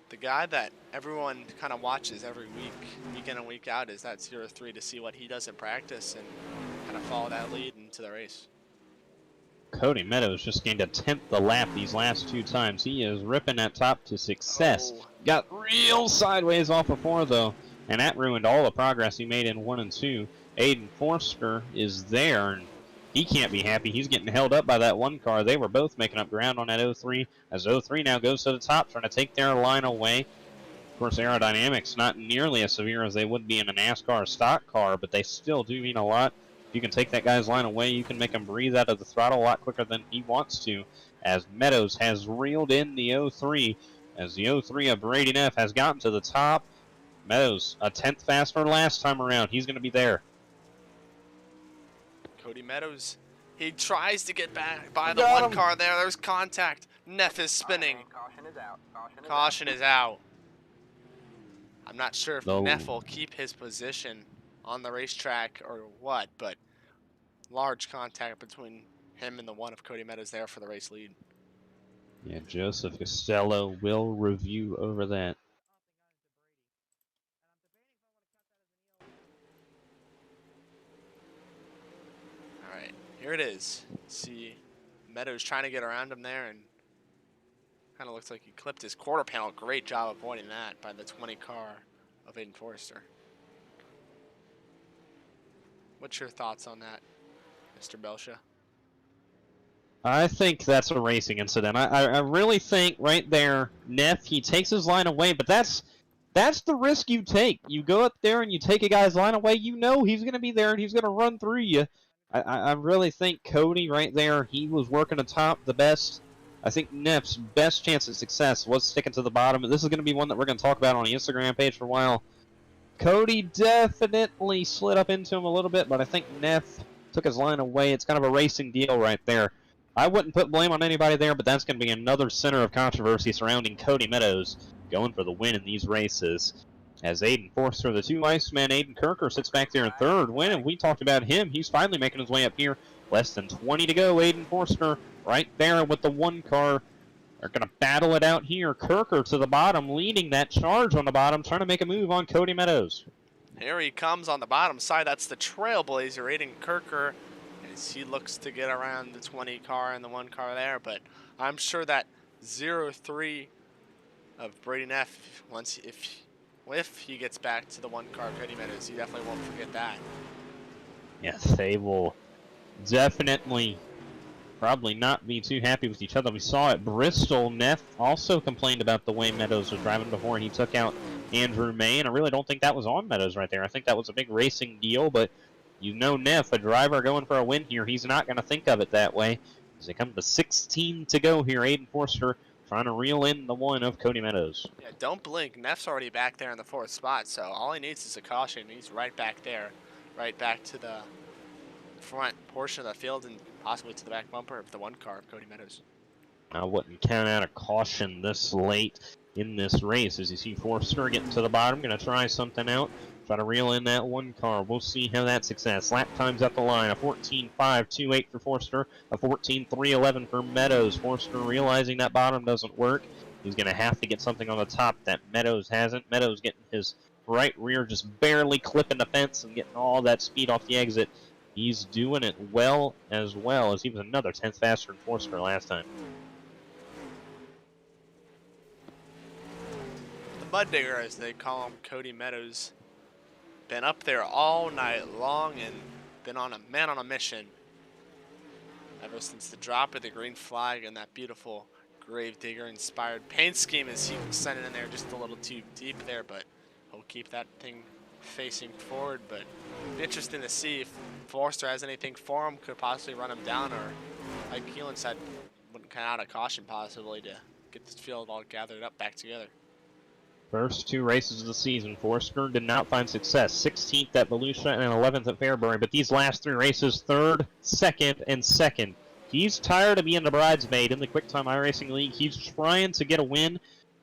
Speaker 3: the guy that everyone kind of watches every week in and week out, is that 03 to see what he does in practice and kind of follow that lead into the race.
Speaker 2: Cody Meadows just gained a 10th a lap these last 2 times. He is ripping that top to success.
Speaker 3: Oh.
Speaker 2: Got real sideways off of 4 though, and that ruined all the progress he made in 1 and 2. Aiden Forster is there, and he can't be happy. He's getting held up by that 1 car. They were both making up ground on that 03, as 03 now goes to the top, trying to take their line away. Of course, aerodynamics not nearly as severe as they would be in a NASCAR stock car, but they still do mean a lot. If you can take that guy's line away, you can make him breathe out of the throttle a lot quicker than he wants to, as Meadows has reeled in the 03, as the 03 of Brady Neff has gotten to the top. Meadows, a 10th faster last time around. He's going to be there.
Speaker 3: Cody Meadows, he tries to get back by the 1 car there. There's contact. Neff is spinning.
Speaker 6: Caution is out.
Speaker 3: Caution is out. I'm not sure if Neff will keep his position on the racetrack or what, but large contact between him and the 1 of Cody Meadows there for the race lead.
Speaker 2: Yeah, Joseph Costello will review over that.
Speaker 3: Alright, here it is. See Meadows trying to get around him there, and kind of looks like he clipped his quarter panel. Great job avoiding that by the 20 car of Aiden Forster. What's your thoughts on that, Mr. Belsha?
Speaker 2: I think that's a racing incident. I really think right there, Neff, he takes his line away, but that's the risk you take. You go up there and you take a guy's line away, you know he's going to be there and he's going to run through you. I really think Cody right there, he was working atop the best. I think Neff's best chance at success was sticking to the bottom. This is going to be one that we're going to talk about on the Instagram page for a while. Cody definitely slid up into him a little bit, but I think Neff took his line away. It's kind of a racing deal right there. I wouldn't put blame on anybody there, but that's going to be another center of controversy surrounding Cody Meadows going for the win in these races. As Aiden Forster, the 2 Iceman, Aiden Kirker sits back there in 3rd win, and we talked about him. He's finally making his way up here. Less than 20 to go. Aiden Forster right there with the 1 car. They're going to battle it out here. Kirker to the bottom, leading that charge on the bottom, trying to make a move on Cody Meadows.
Speaker 3: Here he comes on the bottom side. That's the Trailblazer, Aiden Kirker, as he looks to get around the 20 car and the 1 car there. But I'm sure that 0-3 of Brady Neff, if he gets back to the 1 car Cody Meadows, he definitely won't forget that.
Speaker 2: Yes, they will definitely probably not be too happy with each other. We saw at Bristol, Neff also complained about the way Meadows was driving before he took out Andrew May, and I really don't think that was on Meadows right there. I think that was a big racing deal, but you know Neff, a driver going for a win here, he's not going to think of it that way. As they come to 16 to go here, Aiden Forster trying to reel in the one of Cody Meadows.
Speaker 3: Yeah, don't blink. Neff's already back there in the 4th spot, so all he needs is a caution. He's right back there, right back to the front portion of the field and possibly to the back bumper of the 1 car of Cody Meadows.
Speaker 2: I wouldn't count out a caution this late in this race. As you see Forster getting to the bottom, going to try something out. Try to reel in that 1 car. We'll see how that success. Lap times at the line. A 14.528 for Forster. A 14.311 for Meadows. Forster realizing that bottom doesn't work. He's going to have to get something on the top that Meadows hasn't. Meadows getting his right rear just barely clipping the fence and getting all that speed off the exit. He's doing it well as he was another 10th faster than Forster last time.
Speaker 3: The Mud Digger, as they call him, Cody Meadows, been up there all night long and been on a mission ever since the drop of the green flag and that beautiful Gravedigger inspired paint scheme as he was sending in there just a little too deep there, but he'll keep that thing facing forward. But interesting to see if Forster has anything for him, could possibly run him down, or like Kelan said, wouldn't count out a caution possibly to get this field all gathered up back together.
Speaker 2: First 2 races of the season, Forster did not find success. 16th at Volusia and 11th at Fairbury, but these last 3 races, 3rd, 2nd, and 2nd. He's tired of being the bridesmaid in the Quicktime iRacing League. He's trying to get a win,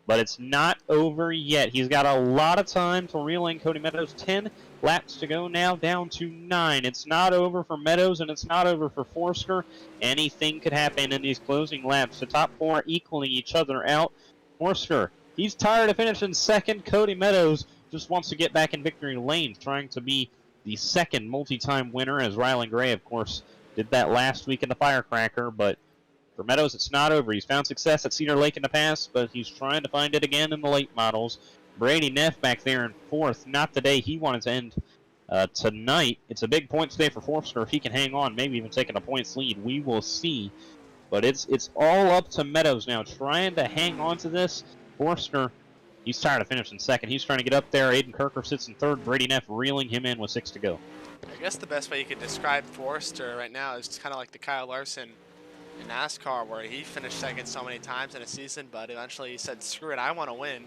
Speaker 2: but it's not over yet. He's got a lot of time to reel in Cody Meadows. 10 laps to go now, down to 9. It's not over for Meadows, and it's not over for Forster. Anything could happen in these closing laps. The top 4 equaling each other out. Forster, he's tired of finishing 2nd. Cody Meadows just wants to get back in victory lane, trying to be the 2nd multi-time winner, as Rylan Gray, of course, did that last week in the Firecracker. But for Meadows, it's not over. He's found success at Cedar Lake in the past, but he's trying to find it again in the late models. Brady Neff back there in 4th. Not the day he wanted to end tonight. It's a big points day for Forster. If he can hang on, maybe even taking a points lead, we will see. But it's all up to Meadows now, trying to hang on to this. Forster, he's tired of finishing 2nd. He's trying to get up there. Aiden Kirker sits in 3rd. Brady Neff reeling him in with 6 to go.
Speaker 3: I guess the best way you could describe Forster right now is kind of like the Kyle Larson in NASCAR, where he finished 2nd so many times in a season, but eventually he said, screw it, I want to win.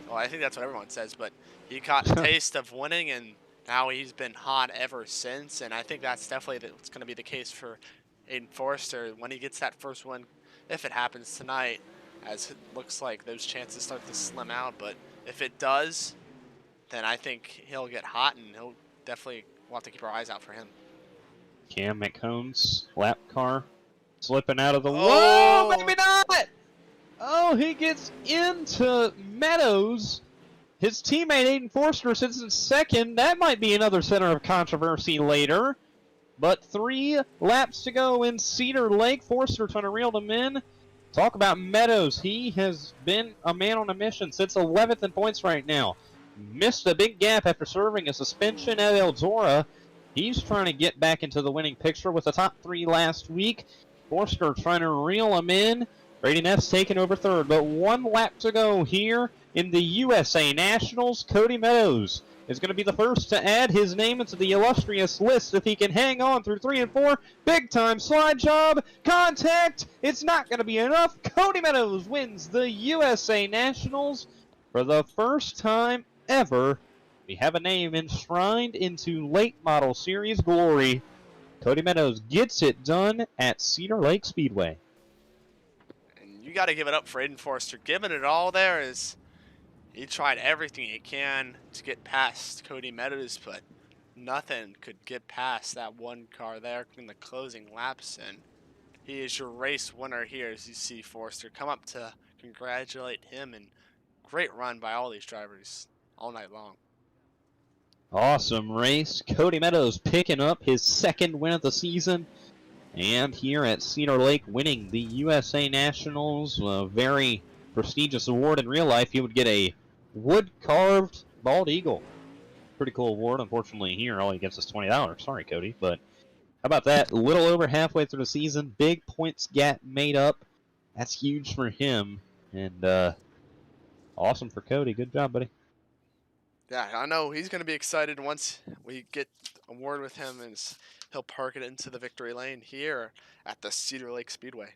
Speaker 3: Well, I think that's what everyone says, but he caught a taste of winning, and now he's been hot ever since, and I think that's definitely what's going to be the case for Aiden Forster when he gets that first win, if it happens tonight, as it looks like those chances start to slim out. But if it does, then I think he'll get hot, and he'll definitely want to keep our eyes out for him.
Speaker 2: Cam McCombs, lap car, slipping out of the... Whoa, maybe not! Oh, he gets into Meadows. His teammate Aiden Forster sits in 2nd. That might be another center of controversy later. But 3 laps to go in Cedar Lake. Forster trying to reel them in. Talk about Meadows. He has been a man on a mission. Sits 11th in points right now. Missed a big gap after serving a suspension at Eldora. He's trying to get back into the winning picture with the top 3 last week. Forster trying to reel him in. Brady Neff's taking over 3rd, but 1 lap to go here in the USA Nationals. Cody Meadows is going to be the first to add his name into the illustrious list if he can hang on through 3 and 4. Big time slide job. Contact. It's not going to be enough. Cody Meadows wins the USA Nationals for the first time ever. We have a name enshrined into late model series glory. Cody Meadows gets it done at Cedar Lake Speedway.
Speaker 3: And you got to give it up for Aiden Forster. Giving it all there is... He tried everything he can to get past Cody Meadows, but nothing could get past that 1 car there in the closing laps. And he is your race winner here, as you see Forster come up to congratulate him. And great run by all these drivers all night long.
Speaker 2: Awesome race. Cody Meadows picking up his 2nd win of the season. And here at Cedar Lake, winning the USA Nationals, a very prestigious award. In real life, he would get a wood-carved bald eagle. Pretty cool award. Unfortunately, here, all he gets is $20. Sorry, Cody. But how about that? A little over halfway through the season. Big points gap made up. That's huge for him. And awesome for Cody. Good job, buddy.
Speaker 3: Yeah, I know he's going to be excited once we get a word with him, and he'll park it into the victory lane here at the Cedar Lake Speedway.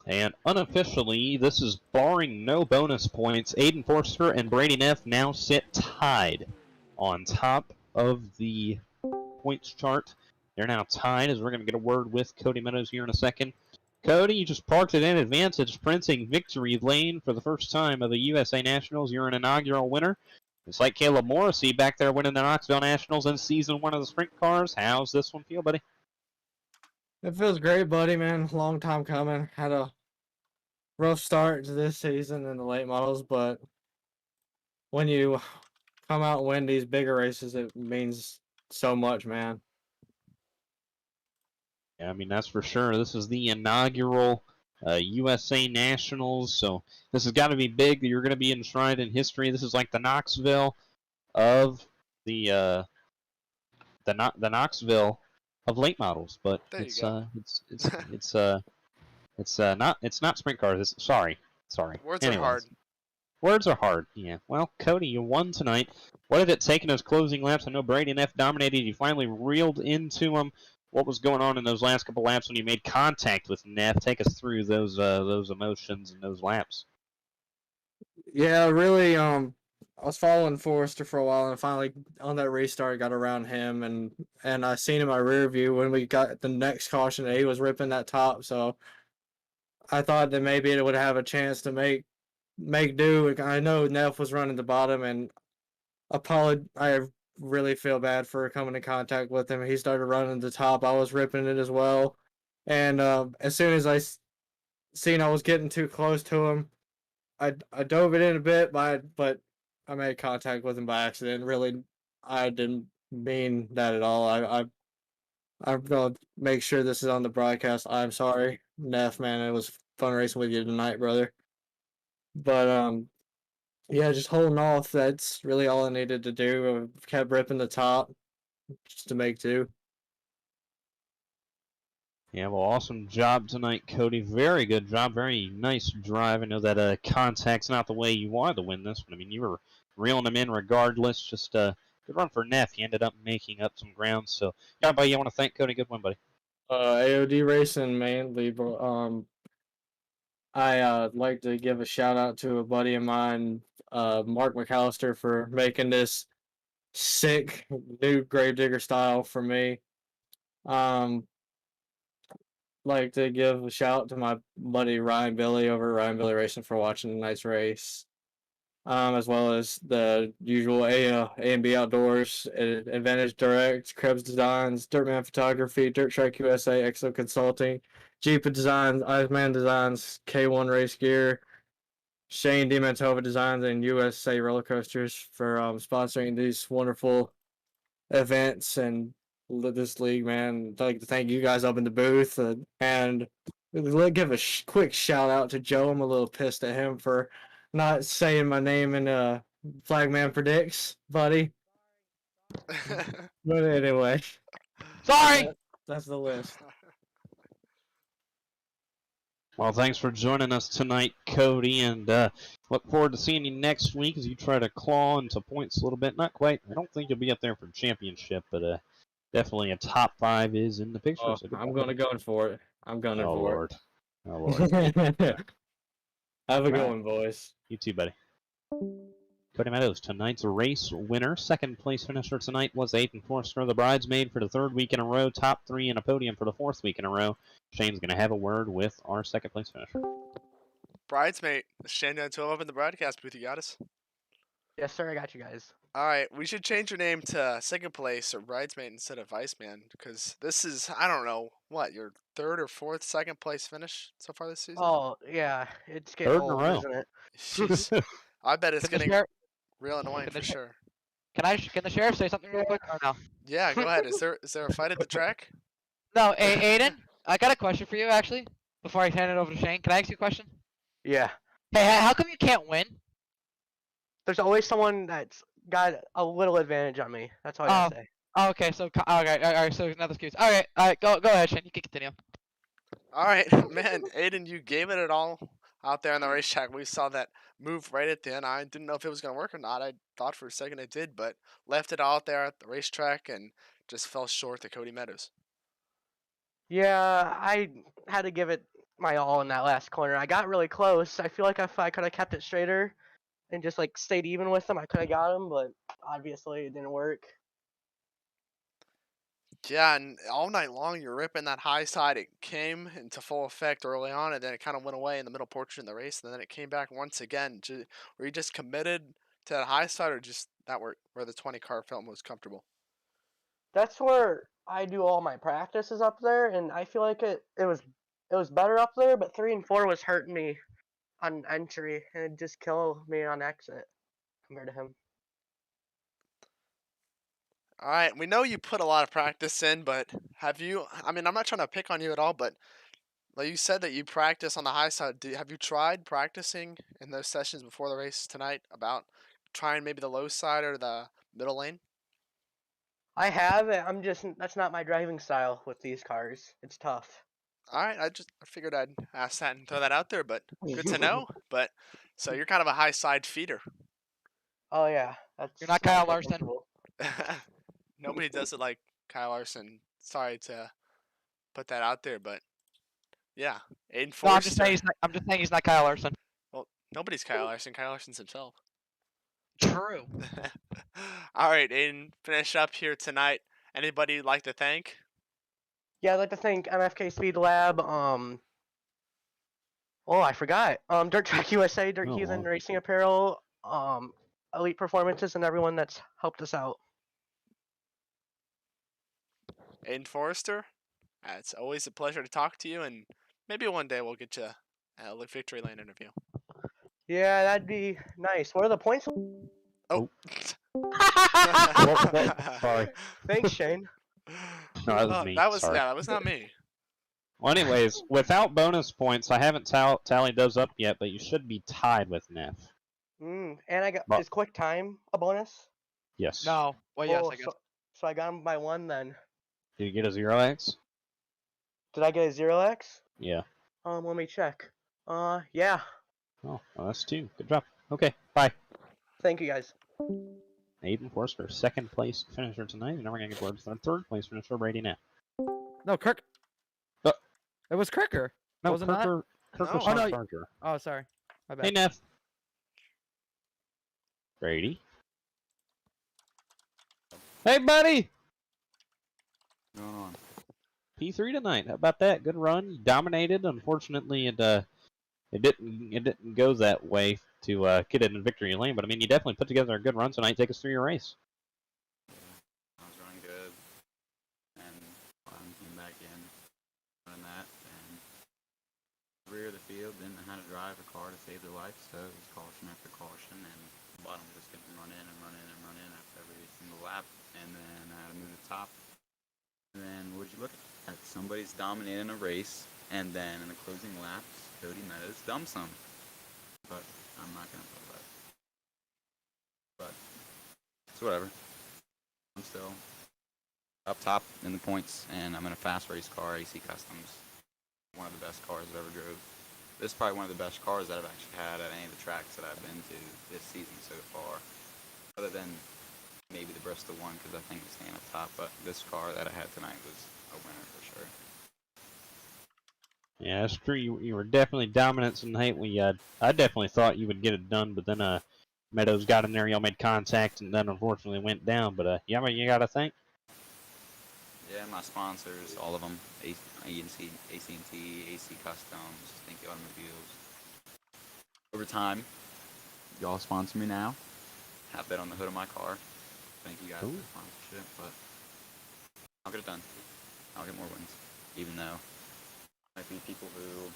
Speaker 2: And unofficially, this is barring no bonus points. Aiden Forster and Brady Neff now sit tied on top of the points chart. They're now tied as we're going to get a word with Cody Meadows here in a second. Cody, you just parked it in advantage, printing victory lane for the first time of the USA Nationals. You're an inaugural winner. It's like Caleb Morrissey back there winning the Knoxville Nationals in season 1 of the sprint cars. How's this one feel, buddy?
Speaker 6: It feels great, buddy, man. Long time coming. Had a rough start to this season in the late models, but when you come out and win these bigger races, it means so much, man.
Speaker 2: Yeah, I mean, that's for sure. This is the inaugural USA Nationals, so this has got to be big. You're going to be enshrined in history. This is like the Knoxville of the Knoxville of late models, but
Speaker 3: There
Speaker 2: it's
Speaker 3: you go.
Speaker 2: it's not sprint cars. Sorry.
Speaker 3: Words
Speaker 2: Anyways,
Speaker 3: are hard.
Speaker 2: Words are hard. Yeah. Well, Cody, you won tonight. What had it taken those closing laps? I know Brady and F dominated. You finally reeled into them. What was going on in those last couple laps when you made contact with Neff? Take us through those emotions and those laps.
Speaker 6: Yeah, really. I was following Forrester for a while, and finally on that restart got around him, and I seen in my rear view when we got the next caution that he was ripping that top. So I thought that maybe it would have a chance to make do. I know Neff was running the bottom, and I really feel bad for coming in contact with him. He started running the top. I was ripping it as well, and as soon as I seen I was getting too close to him, I dove it in a bit, but I made contact with him by accident. Really, I didn't mean that at all. I'm gonna make sure this is on the broadcast. I'm sorry, Neff, man. It was fun racing with you tonight, brother. But yeah, just holding off. That's really all I needed to do. I kept ripping the top just to make do.
Speaker 2: Yeah, well, awesome job tonight, Cody. Very good job. Very nice drive. I know that contact's not the way you wanted to win this, but I mean, you were reeling them in regardless. Just good run for Neff. He ended up making up some ground. So, yeah, buddy, I want to thank Cody. Good win, buddy.
Speaker 6: AOD Racing mainly. I'd like to give a shout out to a buddy of mine, Mark McAllister, for making this sick new Gravedigger style for me. Like to give a shout out to my buddy Ryan Billy over at Ryan Billy Racing for watching tonight's race. As well as the usual A and B Outdoors, Advantage Direct, Crebs Designs, Dirtman Photography, Dirt Track USA, Exo Consulting, Jeep Designs, Iceman Designs, K1 Race Gear, Shane DiMantova Designs, and USA Roller Coasters for sponsoring these wonderful events and this league, man. I'd like to thank you guys up in the booth, and give a quick shout out to Joe. I'm a little pissed at him for not saying my name in Flagman Predicts, buddy. But anyway,
Speaker 7: Sorry.
Speaker 6: that's the list.
Speaker 2: Well, thanks for joining us tonight, Cody, and look forward to seeing you next week as you try to claw into points a little bit. Not quite. I don't think you'll be up there for championship, but definitely a top 5 is in the picture.
Speaker 6: Oh,
Speaker 2: So
Speaker 6: I'm going to go for it. I'm going
Speaker 2: oh,
Speaker 6: for
Speaker 2: Lord. Oh, Lord.
Speaker 6: it. Have a good one, boys.
Speaker 2: You too, buddy. Cody Meadows, tonight's race winner. Second place finisher tonight was Aiden Forster, the bridesmaid for the 3rd week in a row. Top 3 in a podium for the 4th week in a row. Shane's going to have a word with our second place finisher.
Speaker 3: Bridesmaid, Shane DiMantova up in the broadcast booth. You got us?
Speaker 5: Yes, sir. I got you guys.
Speaker 3: All right, we should change your name to second place or bridesmaid instead of vice man, because this is, I don't know, what, your 3rd or 4th second place finish so far this season?
Speaker 5: Oh yeah, it's getting
Speaker 2: 3rd in a
Speaker 5: old,
Speaker 2: row.
Speaker 5: isn't it?
Speaker 3: Jeez. I bet it's
Speaker 7: Can the
Speaker 3: getting
Speaker 7: sheriff-
Speaker 3: real annoying
Speaker 7: can the
Speaker 3: for
Speaker 7: sh-
Speaker 3: sure.
Speaker 7: Can the sheriff say something real quick or no?
Speaker 3: Yeah, go ahead. Is there a fight at the track?
Speaker 7: No, Aiden, I got a question for you actually. Before I hand it over to Shane, can I ask you a question?
Speaker 5: Yeah.
Speaker 7: Hey, how come you can't win?
Speaker 5: There's always someone that's got a little advantage on me. That's all I gotta say.
Speaker 7: Oh, okay, so all right, so another excuse. All right, go ahead, Shane. You can continue.
Speaker 3: All right, man, Aiden, you gave it all. out there on the racetrack. We saw that move right at the end. I didn't know if it was going to work or not. I thought for a second it did, but left it out there at the racetrack and just fell short to Cody Meadows.
Speaker 5: Yeah, I had to give it my all in that last corner. I got really close. I feel like if I could have kept it straighter and just like stayed even with him, I could have got him, but obviously it didn't work.
Speaker 3: Yeah, and all night long you're ripping that high side. It came into full effect early on, and then it kind of went away in the middle portion of the race, and then it came back once again. Were you just committed to that high side, or just that where the 20 car felt most comfortable?
Speaker 5: That's where I do all my practices up there, and I feel like it was better up there, but 3 and 4 was hurting me on entry, and it just killed me on exit compared to him.
Speaker 3: All right, we know you put a lot of practice in, but have you? I mean, I'm not trying to pick on you at all, but like you said that you practice on the high side. Have you tried practicing in those sessions before the race tonight about trying maybe the low side or the middle lane?
Speaker 5: I have it. That's not my driving style with these cars. It's tough.
Speaker 3: All right, I figured I'd ask that and throw that out there, but good to know. But so you're kind of a high side feeder.
Speaker 5: Oh yeah, that's
Speaker 7: You're not Kyle
Speaker 5: so
Speaker 7: Larson?
Speaker 5: comfortable.
Speaker 3: Nobody does it like Kyle Larson. Sorry to put that out there, but yeah, Aiden
Speaker 7: No, I'm just saying
Speaker 3: Forster.
Speaker 7: I'm just saying he's not Kyle Larson.
Speaker 3: Well, nobody's Kyle Larson. Kyle Larson's himself.
Speaker 7: True.
Speaker 3: All right, Aiden, finish up here tonight. Anybody you'd like to thank?
Speaker 5: Yeah, I'd like to thank MFK Speed Lab. Oh, I forgot. Dirt Track USA, Dirt
Speaker 2: Oh,
Speaker 5: Heathen
Speaker 2: wow.
Speaker 5: Racing Apparel, Elite Performances, and everyone that's helped us out.
Speaker 3: Aiden Forrester. It's always a pleasure to talk to you, and maybe one day we'll get you a Victory Lane interview.
Speaker 5: Yeah, that'd be nice. What are the points?
Speaker 3: Oh.
Speaker 2: Sorry.
Speaker 5: Thanks, Shane.
Speaker 2: No, that was me. Sorry.
Speaker 3: Yeah, that was not me.
Speaker 2: Well, anyways, without bonus points, I haven't tallied those up yet, but you should be tied with Neff.
Speaker 5: And I got
Speaker 2: Well-
Speaker 5: is Quicktime a bonus?
Speaker 2: Yes.
Speaker 7: No. Well, yes,
Speaker 5: Oh,
Speaker 7: I guess.
Speaker 5: So I got him by 1 then.
Speaker 2: Did you get a 0x?
Speaker 5: Did I get a 0x?
Speaker 2: Yeah.
Speaker 5: Let me check. Yeah.
Speaker 2: Oh, well, that's 2. Good job. Okay, bye.
Speaker 5: Thank you guys.
Speaker 2: Aiden Forster, second place finisher tonight, and now we're going to get words for third place finisher, Brady Neff.
Speaker 8: No, Kirk.
Speaker 2: Uh,
Speaker 8: It was Kirker.
Speaker 2: No,
Speaker 8: Was it not?
Speaker 2: Kirker's
Speaker 3: No.
Speaker 2: on
Speaker 8: Oh, no.
Speaker 2: Charger.
Speaker 8: Oh, sorry. My bad.
Speaker 2: Hey, Neff. Brady. Hey, buddy.
Speaker 4: What's going on?
Speaker 2: P3 tonight. How about that? Good run. You dominated. Unfortunately, it didn't go that way to get it in victory lane. But I mean, you definitely put together a good run tonight. Take us through your race.
Speaker 4: I was running good, and I came back in, running that, and rear of the field didn't know how to drive a car to save their life, so it was caution after caution, and the bottom was just getting run in and run in and run in after every single lap, and then I had to move the top. And then would you look at somebody's dominating a race, and then in the closing laps, Cody Meadows dumps them. But I'm not gonna talk about it. But it's whatever. I'm still up top in the points, and I'm in a fast race car, AC Customs. One of the best cars I've ever drove. This is probably one of the best cars that I've actually had at any of the tracks that I've been to this season so far. Other than maybe the Bristol one, because I think it's staying up top, but this car that I had tonight was a winner for sure.
Speaker 2: Yeah, that's true. You were definitely dominant tonight. I definitely thought you would get it done, but then Meadows got in there. Y'all made contact, and then unfortunately went down. But yeah, but you got to think.
Speaker 4: Yeah, my sponsors, all of them, AT&T, AC Customs, Stinky Automobiles. Over time, y'all sponsor me now. Have that on the hood of my car. Thank you guys for the sponsorship, but I'll get it done. I'll get more wins, even though there might be people who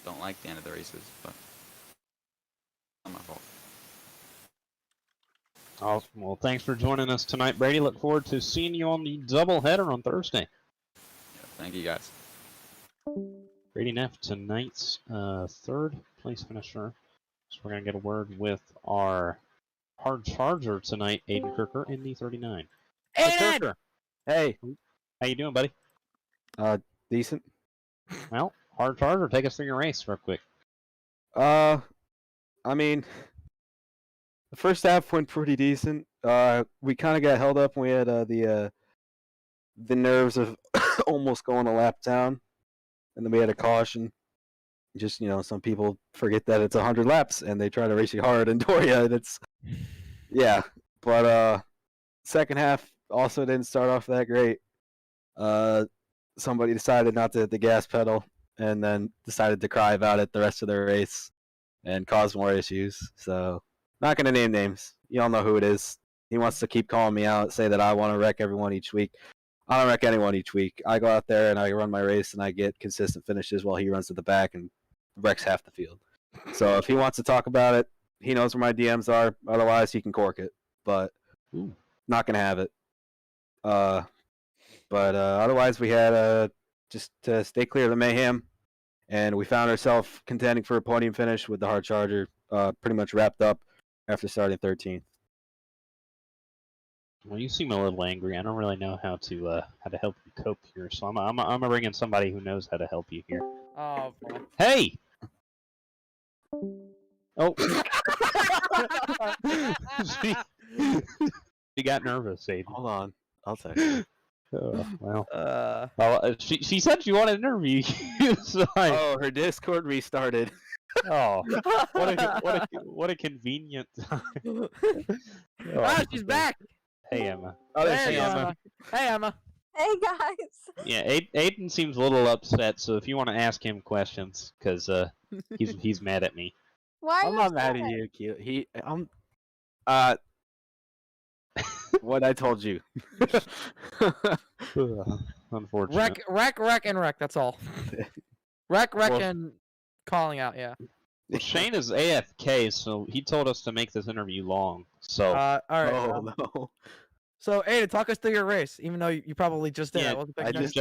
Speaker 4: don't like the end of the races, but it's not my fault.
Speaker 2: Awesome. Well, thanks for joining us tonight, Brady. Look forward to seeing you on the doubleheader on Thursday.
Speaker 4: Yeah, thank you guys.
Speaker 2: Brady Neff, tonight's third place finisher. So we're going to get a word with our hard charger tonight, Aiden Kirker, in the 39.
Speaker 8: Aiden!
Speaker 2: Kirker,
Speaker 9: Hey,
Speaker 2: how you doing, buddy?
Speaker 9: decent.
Speaker 2: Well, hard charger, take us through your race real quick.
Speaker 9: I mean, the first half went pretty decent. We kind of got held up when we had the nerves of almost going a lap down, and then we had a caution. Just some people forget that it's 100 laps and they try to race you hard and door you. And it's but second half also didn't start off that great. Somebody decided not to hit the gas pedal and then decided to cry about it the rest of the race and cause more issues. So not gonna name names. You all know who it is. He wants to keep calling me out, say that I want to wreck everyone each week. I don't wreck anyone each week. I go out there and I run my race and I get consistent finishes while he runs to the back and wrecks half the field. So if he wants to talk about it, he knows where my DMs are. Otherwise, he can cork it. But not gonna have it. But otherwise, we had just to stay clear of the mayhem, and we found ourselves contending for a podium finish with the hard charger pretty much wrapped up after starting 13th.
Speaker 2: Well, you seem a little angry. I don't really know how to help you cope here, so I'm gonna bring in somebody who knows how to help you here.
Speaker 8: Oh, boy.
Speaker 2: Hey! Oh. she got nervous, Aiden.
Speaker 9: Hold on, I'll take it.
Speaker 2: She said she wanted to interview you. So
Speaker 9: her Discord restarted.
Speaker 2: Oh, what a convenient time.
Speaker 8: She's back.
Speaker 2: Hey, Emma.
Speaker 8: Hey, Emma. Hey, Emma.
Speaker 10: Hey, guys.
Speaker 2: Yeah, Aiden seems a little upset, so if you want to ask him questions, because he's mad at me.
Speaker 10: Why?
Speaker 9: I'm not mad at you, cute. What I told you.
Speaker 2: Unfortunate.
Speaker 8: Wreck. That's all. Wreck, and calling out. Yeah.
Speaker 2: Well, Shane is AFK, so he told us to make this interview long. So.
Speaker 8: All right.
Speaker 9: Oh no.
Speaker 8: So, Aiden, talk us through your race, even though you probably just did.
Speaker 2: Yeah,
Speaker 9: I just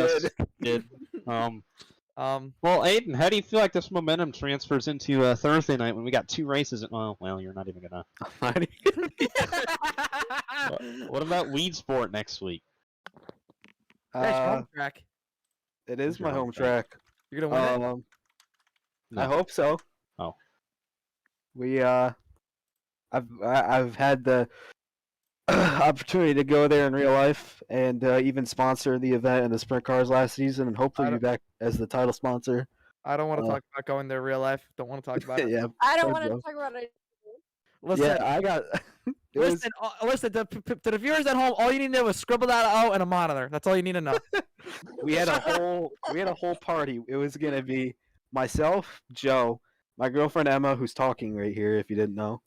Speaker 2: did. Well, Aiden, how do you feel like this momentum transfers into Thursday night when we got 2 races? Oh, well, you're not even gonna. What about Weed Sport next week?
Speaker 8: That's home track.
Speaker 9: It is my home track.
Speaker 8: You're gonna win it?
Speaker 2: No.
Speaker 9: I hope so.
Speaker 2: Oh.
Speaker 9: We I've had the opportunity to go there in real life and even sponsor the event in the sprint cars last season, and hopefully be back as the title sponsor.
Speaker 8: I don't want to talk about going there real life. Don't want to talk about it.
Speaker 9: Yeah.
Speaker 10: I don't want to talk about it.
Speaker 8: Listen,
Speaker 9: Yeah, I got.
Speaker 8: listen to the viewers at home. All you need to know is scribble that out and a monitor. That's all you need to know.
Speaker 9: We had a whole party. It was gonna be myself, Joe, my girlfriend Emma, who's talking right here, if you didn't know,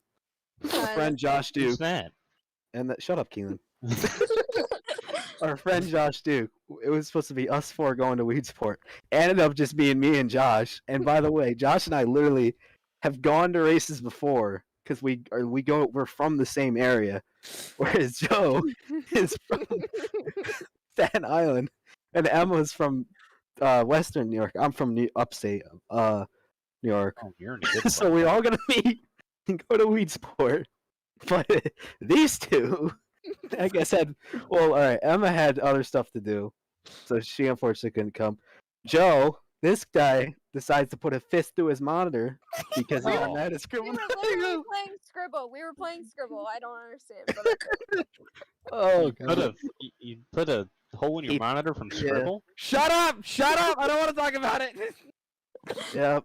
Speaker 9: our friend Josh Duke,
Speaker 2: Who's that?
Speaker 9: and shut up, Kelan. Our friend Josh Duke. It was supposed to be us 4 going to Weed Sport. Ended up just being me and Josh. And by the way, Josh and I literally have gone to races before because we're from the same area, whereas Joe is from Staten Island, and Emma's from Western New York. I'm from upstate New York.
Speaker 2: Oh, you're in a good
Speaker 9: So we're all gonna meet and go to Weed Sport. But these two, I guess, all right, Emma had other stuff to do, so she unfortunately couldn't come. Joe, this guy, decides to put a fist through his monitor because he ran out of scribble.
Speaker 10: We were literally playing Scribble. We were playing Scribble. I don't understand. But...
Speaker 9: Oh, God.
Speaker 2: You put a hole in your monitor from Scribble?
Speaker 8: Shut up! I don't want to talk about it.
Speaker 9: Yep.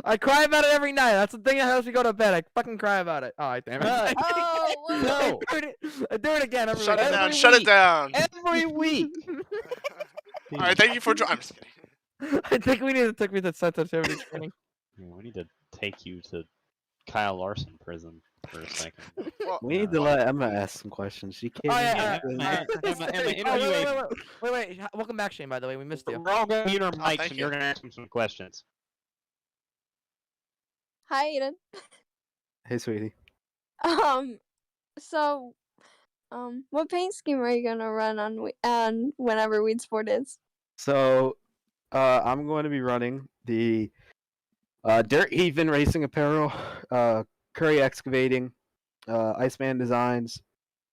Speaker 8: I cry about it every night. That's the thing that helps me go to bed. I fucking cry about it. Oh, damn it.
Speaker 10: Oh,
Speaker 8: No. I do it again every
Speaker 3: Shut
Speaker 8: week.
Speaker 3: it down.
Speaker 8: Every
Speaker 3: Shut it
Speaker 8: week.
Speaker 3: down.
Speaker 8: Every week.
Speaker 3: All right, thank you for joining. I'm just kidding.
Speaker 8: I think we need to take me to sensitivity training.
Speaker 2: Yeah, we need to take you to Kyle Larson prison for a second.
Speaker 3: Well,
Speaker 9: We need to let Emma ask some questions. She can't.
Speaker 8: Oh, yeah,
Speaker 9: even-
Speaker 2: Emma,
Speaker 8: Wait. Welcome back, Shane, by the way. We missed you.
Speaker 2: We're all going to mute our mics,
Speaker 3: thank
Speaker 2: and you're
Speaker 3: you.
Speaker 2: going to ask him some questions.
Speaker 10: Hi, Aiden.
Speaker 9: Hey, sweetie.
Speaker 10: So, what paint scheme are you gonna run on whenever Weed Sport is?
Speaker 9: So, I'm going to be running the Dirt Even Racing Apparel, Curry Excavating, Iceman Designs,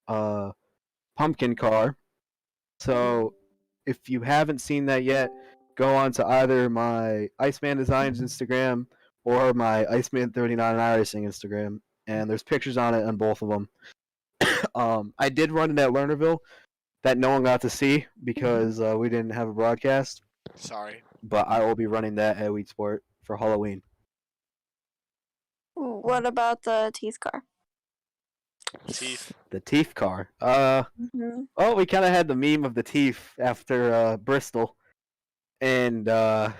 Speaker 9: Pumpkin Car. So, if you haven't seen that yet, go on to either my Iceman Designs Instagram or my Iceman39 iRacing Instagram, and there's pictures on it on both of them. I did run it at Lernerville that no one got to see because we didn't have a broadcast,
Speaker 3: Sorry.
Speaker 9: but I will be running that at Wheat Sport for Halloween.
Speaker 10: What about the teeth car?
Speaker 3: Teeth.
Speaker 9: The Teeth car.
Speaker 10: Mhm.
Speaker 9: Oh, we kind of had the meme of the Teeth after Bristol, and I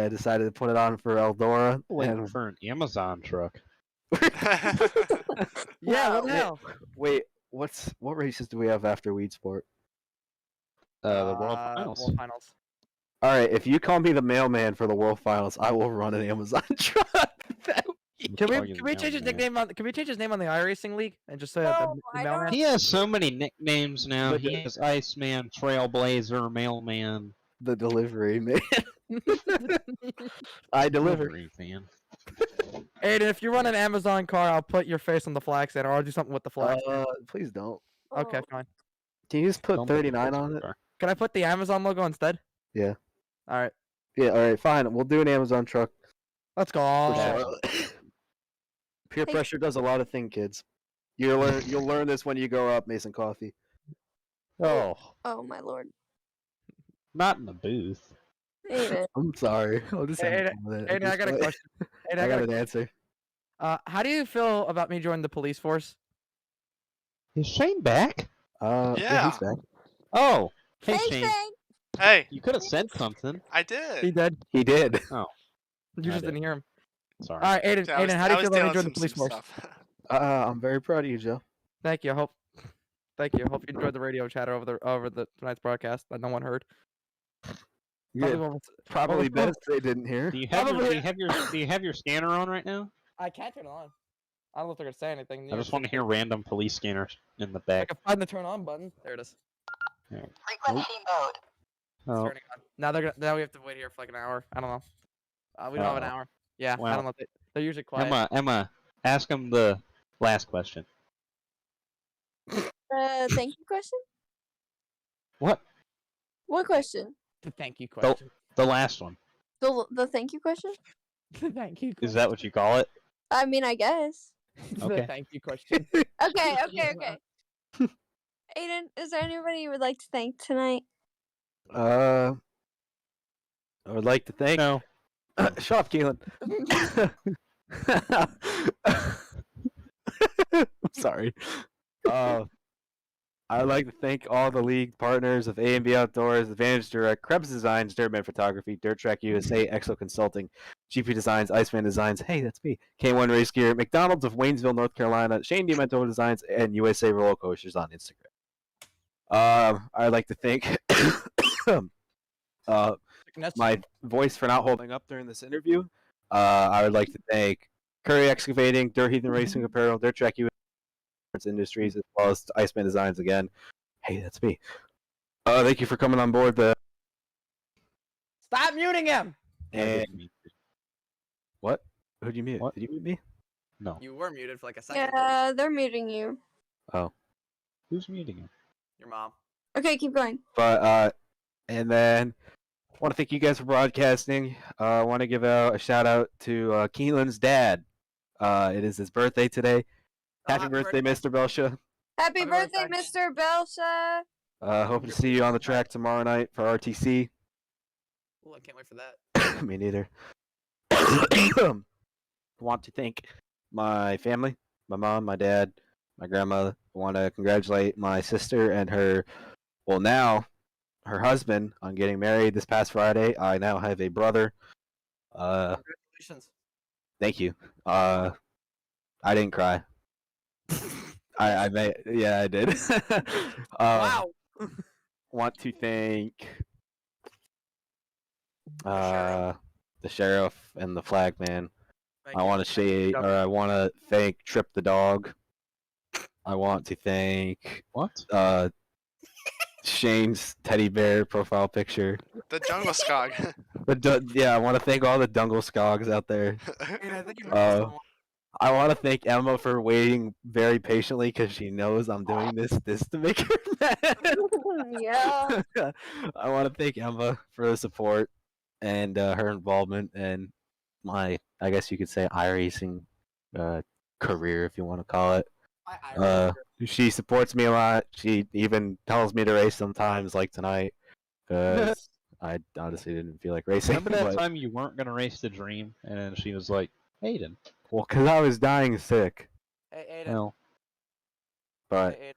Speaker 9: decided to put it on for Eldora.
Speaker 2: Waiting
Speaker 9: And
Speaker 2: for an Amazon truck.
Speaker 8: Yeah, what the hell?
Speaker 9: wait, what races do we have after Weed Sport?
Speaker 2: The World Finals.
Speaker 8: World Finals.
Speaker 9: All right, if you call me the mailman for the World Finals, I will run an Amazon truck. That week.
Speaker 8: Can
Speaker 2: Call
Speaker 8: we
Speaker 2: you
Speaker 8: can
Speaker 2: the
Speaker 8: we change his
Speaker 2: mailman.
Speaker 8: nickname on can we change his name on the iRacing League and just say
Speaker 10: No,
Speaker 8: the
Speaker 10: I
Speaker 8: mailman?
Speaker 10: don't-
Speaker 2: He has so many nicknames now.
Speaker 9: But
Speaker 2: He has Iceman, Trailblazer, Mailman,
Speaker 9: The delivery man. I deliver.
Speaker 2: Delivery fan.
Speaker 8: Aiden, if you run an Amazon car, I'll put your face on the flag stand, or I'll do something with the flag.
Speaker 9: Please don't.
Speaker 8: Okay,
Speaker 10: Oh.
Speaker 8: fine.
Speaker 9: Can you just put
Speaker 2: Don't put the
Speaker 9: 39
Speaker 2: face
Speaker 9: on
Speaker 2: the
Speaker 9: it?
Speaker 2: car.
Speaker 8: Can I put the Amazon logo instead?
Speaker 9: Yeah.
Speaker 8: All right,
Speaker 9: Yeah. All right. Fine. We'll do an Amazon truck.
Speaker 8: let's go.
Speaker 9: For Charlotte. Peer
Speaker 10: Hey.
Speaker 9: pressure does a lot of things, kids. You'll learn this when you grow up, Mason Coffee.
Speaker 2: Oh,
Speaker 10: Oh my lord.
Speaker 2: not in the booth.
Speaker 10: Aiden.
Speaker 9: I'm sorry. I'll just
Speaker 8: Hey,
Speaker 9: have fun with it.
Speaker 8: Aiden, I got a question. Aiden,
Speaker 9: I
Speaker 8: I
Speaker 9: got
Speaker 8: got
Speaker 9: an answer.
Speaker 8: How do you feel about me joining the police force?
Speaker 2: Is Shane back?
Speaker 9: Yeah, he's back.
Speaker 2: Oh, hey
Speaker 10: Hey,
Speaker 2: Shane.
Speaker 10: Shane.
Speaker 3: Hey,
Speaker 2: You could have said something.
Speaker 3: I
Speaker 8: He
Speaker 3: did.
Speaker 8: did.
Speaker 9: He did.
Speaker 2: Oh,
Speaker 8: You just
Speaker 2: did.
Speaker 8: didn't hear him.
Speaker 2: sorry.
Speaker 8: All right, Aiden.
Speaker 3: I was-
Speaker 8: Aiden, how do
Speaker 3: I
Speaker 8: you
Speaker 3: was
Speaker 8: feel about me
Speaker 3: dealing
Speaker 8: joining the
Speaker 3: some
Speaker 8: police force?
Speaker 3: stuff.
Speaker 9: I'm very proud of you, Joe.
Speaker 8: Thank you. Thank you. Hope you enjoyed the radio chatter over the tonight's broadcast that no one heard.
Speaker 9: Yeah,
Speaker 8: Probably
Speaker 9: probably best they didn't hear.
Speaker 2: Do you have your,
Speaker 8: Probably-
Speaker 2: do you have your scanner on right now?
Speaker 8: I can't turn it on. I don't know if they're gonna say anything.
Speaker 2: I just want to hear random police scanners in the
Speaker 8: I
Speaker 2: back.
Speaker 8: can find the turn on button. There it is.
Speaker 1: Frequency mode.
Speaker 2: Oh,
Speaker 8: Turning on. Now we have to wait here for like an hour. I don't know. We don't have an
Speaker 2: Uh-oh.
Speaker 8: hour. Yeah, I
Speaker 2: Well,
Speaker 8: don't know. They're usually quiet.
Speaker 2: Emma, ask him the last question.
Speaker 10: Thank you question?
Speaker 2: What?
Speaker 10: What question?
Speaker 8: The thank you question.
Speaker 2: The last one.
Speaker 10: The thank you question?
Speaker 8: The thank you.
Speaker 2: Is that what you call it?
Speaker 10: I mean, I guess.
Speaker 8: The
Speaker 2: Okay.
Speaker 8: thank you question.
Speaker 10: Okay. Aiden, is there anybody you would like to thank tonight?
Speaker 9: I would like to thank.
Speaker 2: No.
Speaker 9: Shut up, Kelan. I'm sorry. I would like to thank all the league partners of A&B Outdoors, Advantage Direct, Krebs Designs, Dirtman Photography, Dirt Track USA, Exo Consulting, GP Designs, Iceman Designs, hey, that's me, K1 Race Gear, McDonald's of Waynesville, North Carolina, Shane DiMantova Designs, and USA Roller Coasters on Instagram. I'd like to thank my voice for not holding up during this interview. I would like to thank Curry Excavating, Dirt Heathen Racing Apparel, Dirt Track USA Industries, as well as Iceman Designs again. Hey, that's me. Thank you for coming on board.
Speaker 8: Stop muting him.
Speaker 9: And what? Who'd you mute?
Speaker 2: What?
Speaker 9: Did you mute me?
Speaker 2: No.
Speaker 8: You were muted for like a second.
Speaker 10: Yeah, they're muting you.
Speaker 2: Who's muting him?
Speaker 8: Your mom.
Speaker 10: Okay, keep going.
Speaker 9: But and then I want to thank you guys for broadcasting. I want to give out a shout out to Keelan's dad. It is his birthday today. Happy birthday, Mr. Belsha.
Speaker 10: Happy
Speaker 8: Happy
Speaker 10: birthday,
Speaker 8: birthday.
Speaker 10: Mr. Belsha.
Speaker 9: Hope to see you on the track tomorrow night for RTC.
Speaker 8: Ooh, I can't wait for that.
Speaker 9: Me neither. Want to thank my family, my mom, my dad, my grandma. I want to congratulate my sister and her, well now, her husband on getting married this past Friday. I now have a brother.
Speaker 8: Congratulations.
Speaker 9: Thank you. I didn't cry. I may, yeah, I did.
Speaker 8: Wow.
Speaker 9: Want to thank the sheriff and the flag man. I want to I want to thank Trip the dog. I want to thank
Speaker 2: What?
Speaker 9: Shane's teddy bear profile picture.
Speaker 3: The jungle skog.
Speaker 9: Yeah, I want to thank all the Dungle Skogs out there.
Speaker 8: Aiden, I think you
Speaker 9: I want to thank Emma for waiting very patiently because she knows I'm doing this to make her mad.
Speaker 10: Yeah.
Speaker 9: I want to thank Emma for the support and her involvement, and my, I guess you could say, iRacing career, if you want to call it. She supports me a lot. She even tells me to race sometimes, like tonight, because I honestly didn't feel like racing.
Speaker 2: Remember that
Speaker 9: but,
Speaker 2: time you weren't gonna race the Dream, and then she was like, "Aiden."
Speaker 9: Well, because I was dying sick.
Speaker 8: Hey, Aiden.
Speaker 2: Well,
Speaker 9: But
Speaker 8: Hey, Aiden.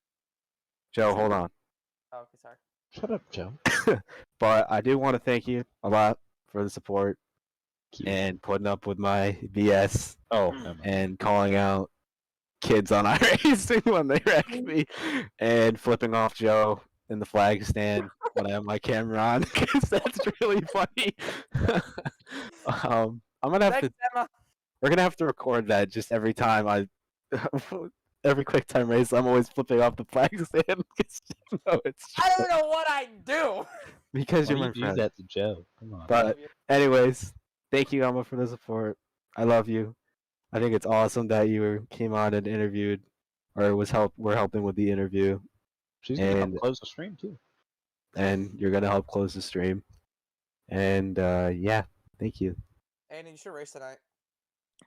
Speaker 9: Joe, hold on.
Speaker 8: Oh, okay, sorry.
Speaker 2: shut up, Joe.
Speaker 9: But I do want to thank you a lot for the support
Speaker 2: Cute.
Speaker 9: and putting up with my BS
Speaker 2: Oh, never mind.
Speaker 9: and calling out kids on iRacing when they wreck me and flipping off Joe in the flag stand when I have my camera on because that's really funny. I'm gonna have
Speaker 8: Thanks,
Speaker 9: to.
Speaker 8: Emma.
Speaker 9: We're gonna have to record that just every time every Quicktime race. I'm always flipping off the flag stand because you know it's
Speaker 8: I don't know what I do.
Speaker 9: because
Speaker 2: Why
Speaker 9: you're
Speaker 2: do
Speaker 9: my
Speaker 2: you do
Speaker 9: friend.
Speaker 2: that to Joe? Come on.
Speaker 9: But anyways, thank you, Emma, for the support. I love you. I think it's awesome that you came on and interviewed, or we're helping with the interview,
Speaker 2: She's gonna help
Speaker 9: and
Speaker 2: close the stream too.
Speaker 9: you're gonna help close the stream. And yeah, thank you.
Speaker 8: Aiden, you should race tonight.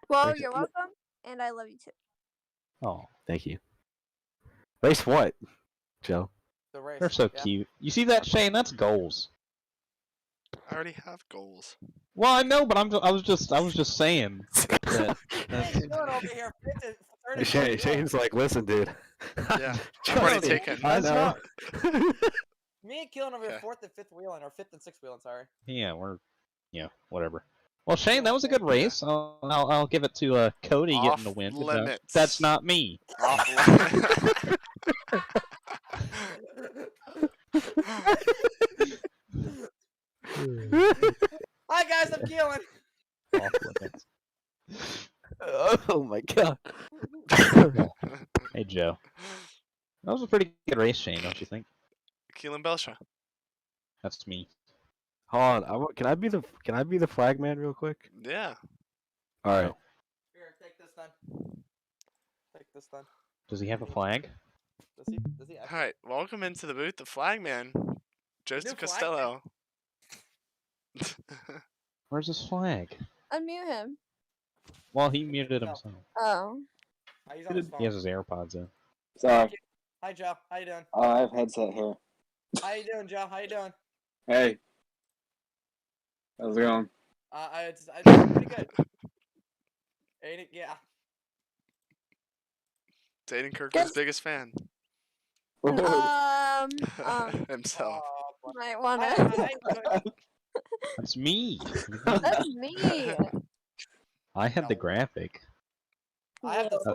Speaker 10: Well,
Speaker 9: Thank you.
Speaker 10: you're welcome, and I love you too.
Speaker 2: Oh,
Speaker 9: Thank you. Race what, Joe?
Speaker 8: The race.
Speaker 2: they're so
Speaker 8: yeah.
Speaker 2: cute. You see that, Shane? That's goals.
Speaker 3: I already have goals.
Speaker 2: Well, I know, but I was just saying that.
Speaker 8: Hey, Dylan over here, 50, 30,
Speaker 9: Shane's like, listen, dude.
Speaker 3: Yeah, I'm already taken.
Speaker 9: I know.
Speaker 8: Me and Keelan over here,
Speaker 3: Okay.
Speaker 8: 4th and 5th wheeling, or 5th and 6th wheeling, sorry.
Speaker 2: Yeah, whatever. Well, Shane, that was a good race. I'll give it to Cody
Speaker 3: Off
Speaker 2: getting the win. but,
Speaker 3: limits.
Speaker 2: that's not me.
Speaker 8: Hi guys, I'm Keelan.
Speaker 2: Off limits.
Speaker 9: Oh my god.
Speaker 2: Hey, Joe. That was a pretty good race, Shane, don't you think?
Speaker 3: Kelan Belsha.
Speaker 2: That's me.
Speaker 9: Hold on. Can I be the flag man real quick?
Speaker 3: Yeah.
Speaker 9: All right.
Speaker 8: Here, take this then. Take this then.
Speaker 2: Does he have a flag?
Speaker 8: Does he? Does he?
Speaker 3: All right. Welcome into the booth, the flagman, Joseph
Speaker 8: New
Speaker 3: Costello.
Speaker 2: Where's his flag?
Speaker 10: Unmute him.
Speaker 2: Well, he muted himself.
Speaker 10: Oh.
Speaker 8: He's on his phone.
Speaker 2: He has his AirPods in.
Speaker 11: Sorry.
Speaker 8: Hi Joe, how you doing?
Speaker 11: I have headset here.
Speaker 8: How you doing, Joe? How you doing?
Speaker 11: Hey. How's it going?
Speaker 8: It's pretty good. Ain't it? Yeah.
Speaker 3: Dating Kirkland's biggest fan. Himself.
Speaker 8: Oh,
Speaker 10: Might wanna.
Speaker 2: That's me.
Speaker 10: That's me.
Speaker 2: I had the graphic.
Speaker 8: I have the.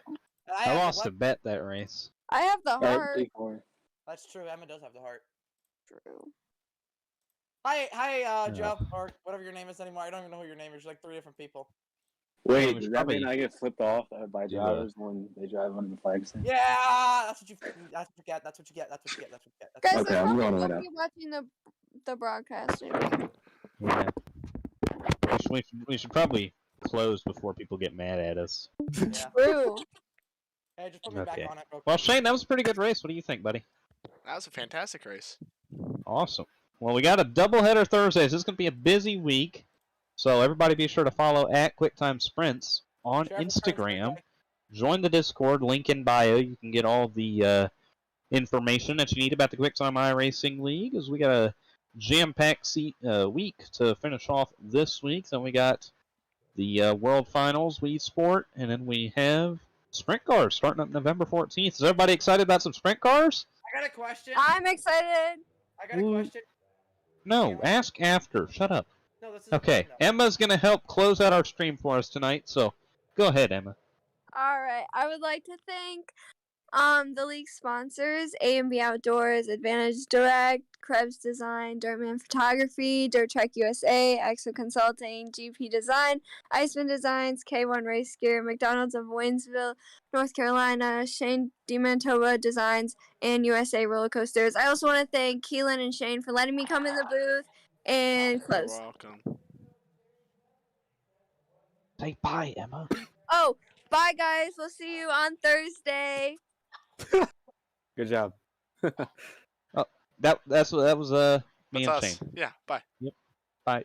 Speaker 2: I lost a bet that race.
Speaker 10: I have the
Speaker 11: Alright,
Speaker 10: heart.
Speaker 11: decor.
Speaker 8: That's true. Emma does have the heart.
Speaker 10: True.
Speaker 8: Hi, Joe, or whatever your name is anymore. I don't even know who your name is. You're like 3 different people.
Speaker 11: Wait,
Speaker 2: we
Speaker 11: does
Speaker 2: should
Speaker 11: that mean
Speaker 2: probably
Speaker 11: I get flipped off by
Speaker 2: do
Speaker 11: drivers when they drive under the flag stand?
Speaker 8: Yeah, that's what you get. That's what you get. That's what you get. That's what you get. That's
Speaker 10: Guys,
Speaker 8: what
Speaker 11: Okay,
Speaker 10: they're
Speaker 11: I'm
Speaker 10: probably
Speaker 11: going
Speaker 10: gonna
Speaker 11: right
Speaker 10: be watching the broadcast.
Speaker 2: Yeah. We should probably close before people get mad at us.
Speaker 8: you get. Yeah.
Speaker 10: True.
Speaker 8: Hey, just put me back
Speaker 2: Okay.
Speaker 8: on it real quick.
Speaker 2: Well, Shane, that was a pretty good race. What do you think, buddy?
Speaker 3: That was a fantastic race.
Speaker 2: Awesome. Well, we got a doubleheader Thursdays. This is going to be a busy week. So everybody be sure to follow at Quicktime Sprints on
Speaker 8: Share the friends
Speaker 2: Instagram.
Speaker 8: every day.
Speaker 2: Join the Discord, link in bio. You can get all the information that you need about the Quicktime iRacing League, as we got a jam-packed week to finish off this week. Then we got the World Finals, Wii Sport, and then we have Sprint Cars starting up November 14th. Is everybody excited about some Sprint Cars?
Speaker 8: I got a question.
Speaker 10: I'm excited.
Speaker 8: I got a question.
Speaker 2: No, ask after. Shut up.
Speaker 8: No, this is a
Speaker 2: Okay,
Speaker 8: question, though.
Speaker 2: Emma's going to help close out our stream for us tonight, so go ahead, Emma.
Speaker 10: All right. I would like to thank the league sponsors: A&B Outdoors, Advantage Direct, Crebs Design, Dirtman Photography, Dirt Trek USA, EXO Consulting, GP Design, Iceman Designs, K1 Race Gear, McDonald's of Waynesville, North Carolina, Shane DiMantova Designs, and USA Roller Coasters. I also want to thank Kelan and Shane for letting me come in the booth and
Speaker 3: You're
Speaker 10: close.
Speaker 3: welcome.
Speaker 2: Say bye, Emma.
Speaker 10: Oh, bye guys. We'll see you on Thursday.
Speaker 9: Good job.
Speaker 2: That was me
Speaker 3: That's
Speaker 2: and
Speaker 3: us.
Speaker 2: Shane.
Speaker 3: Yeah, bye.
Speaker 2: Bye.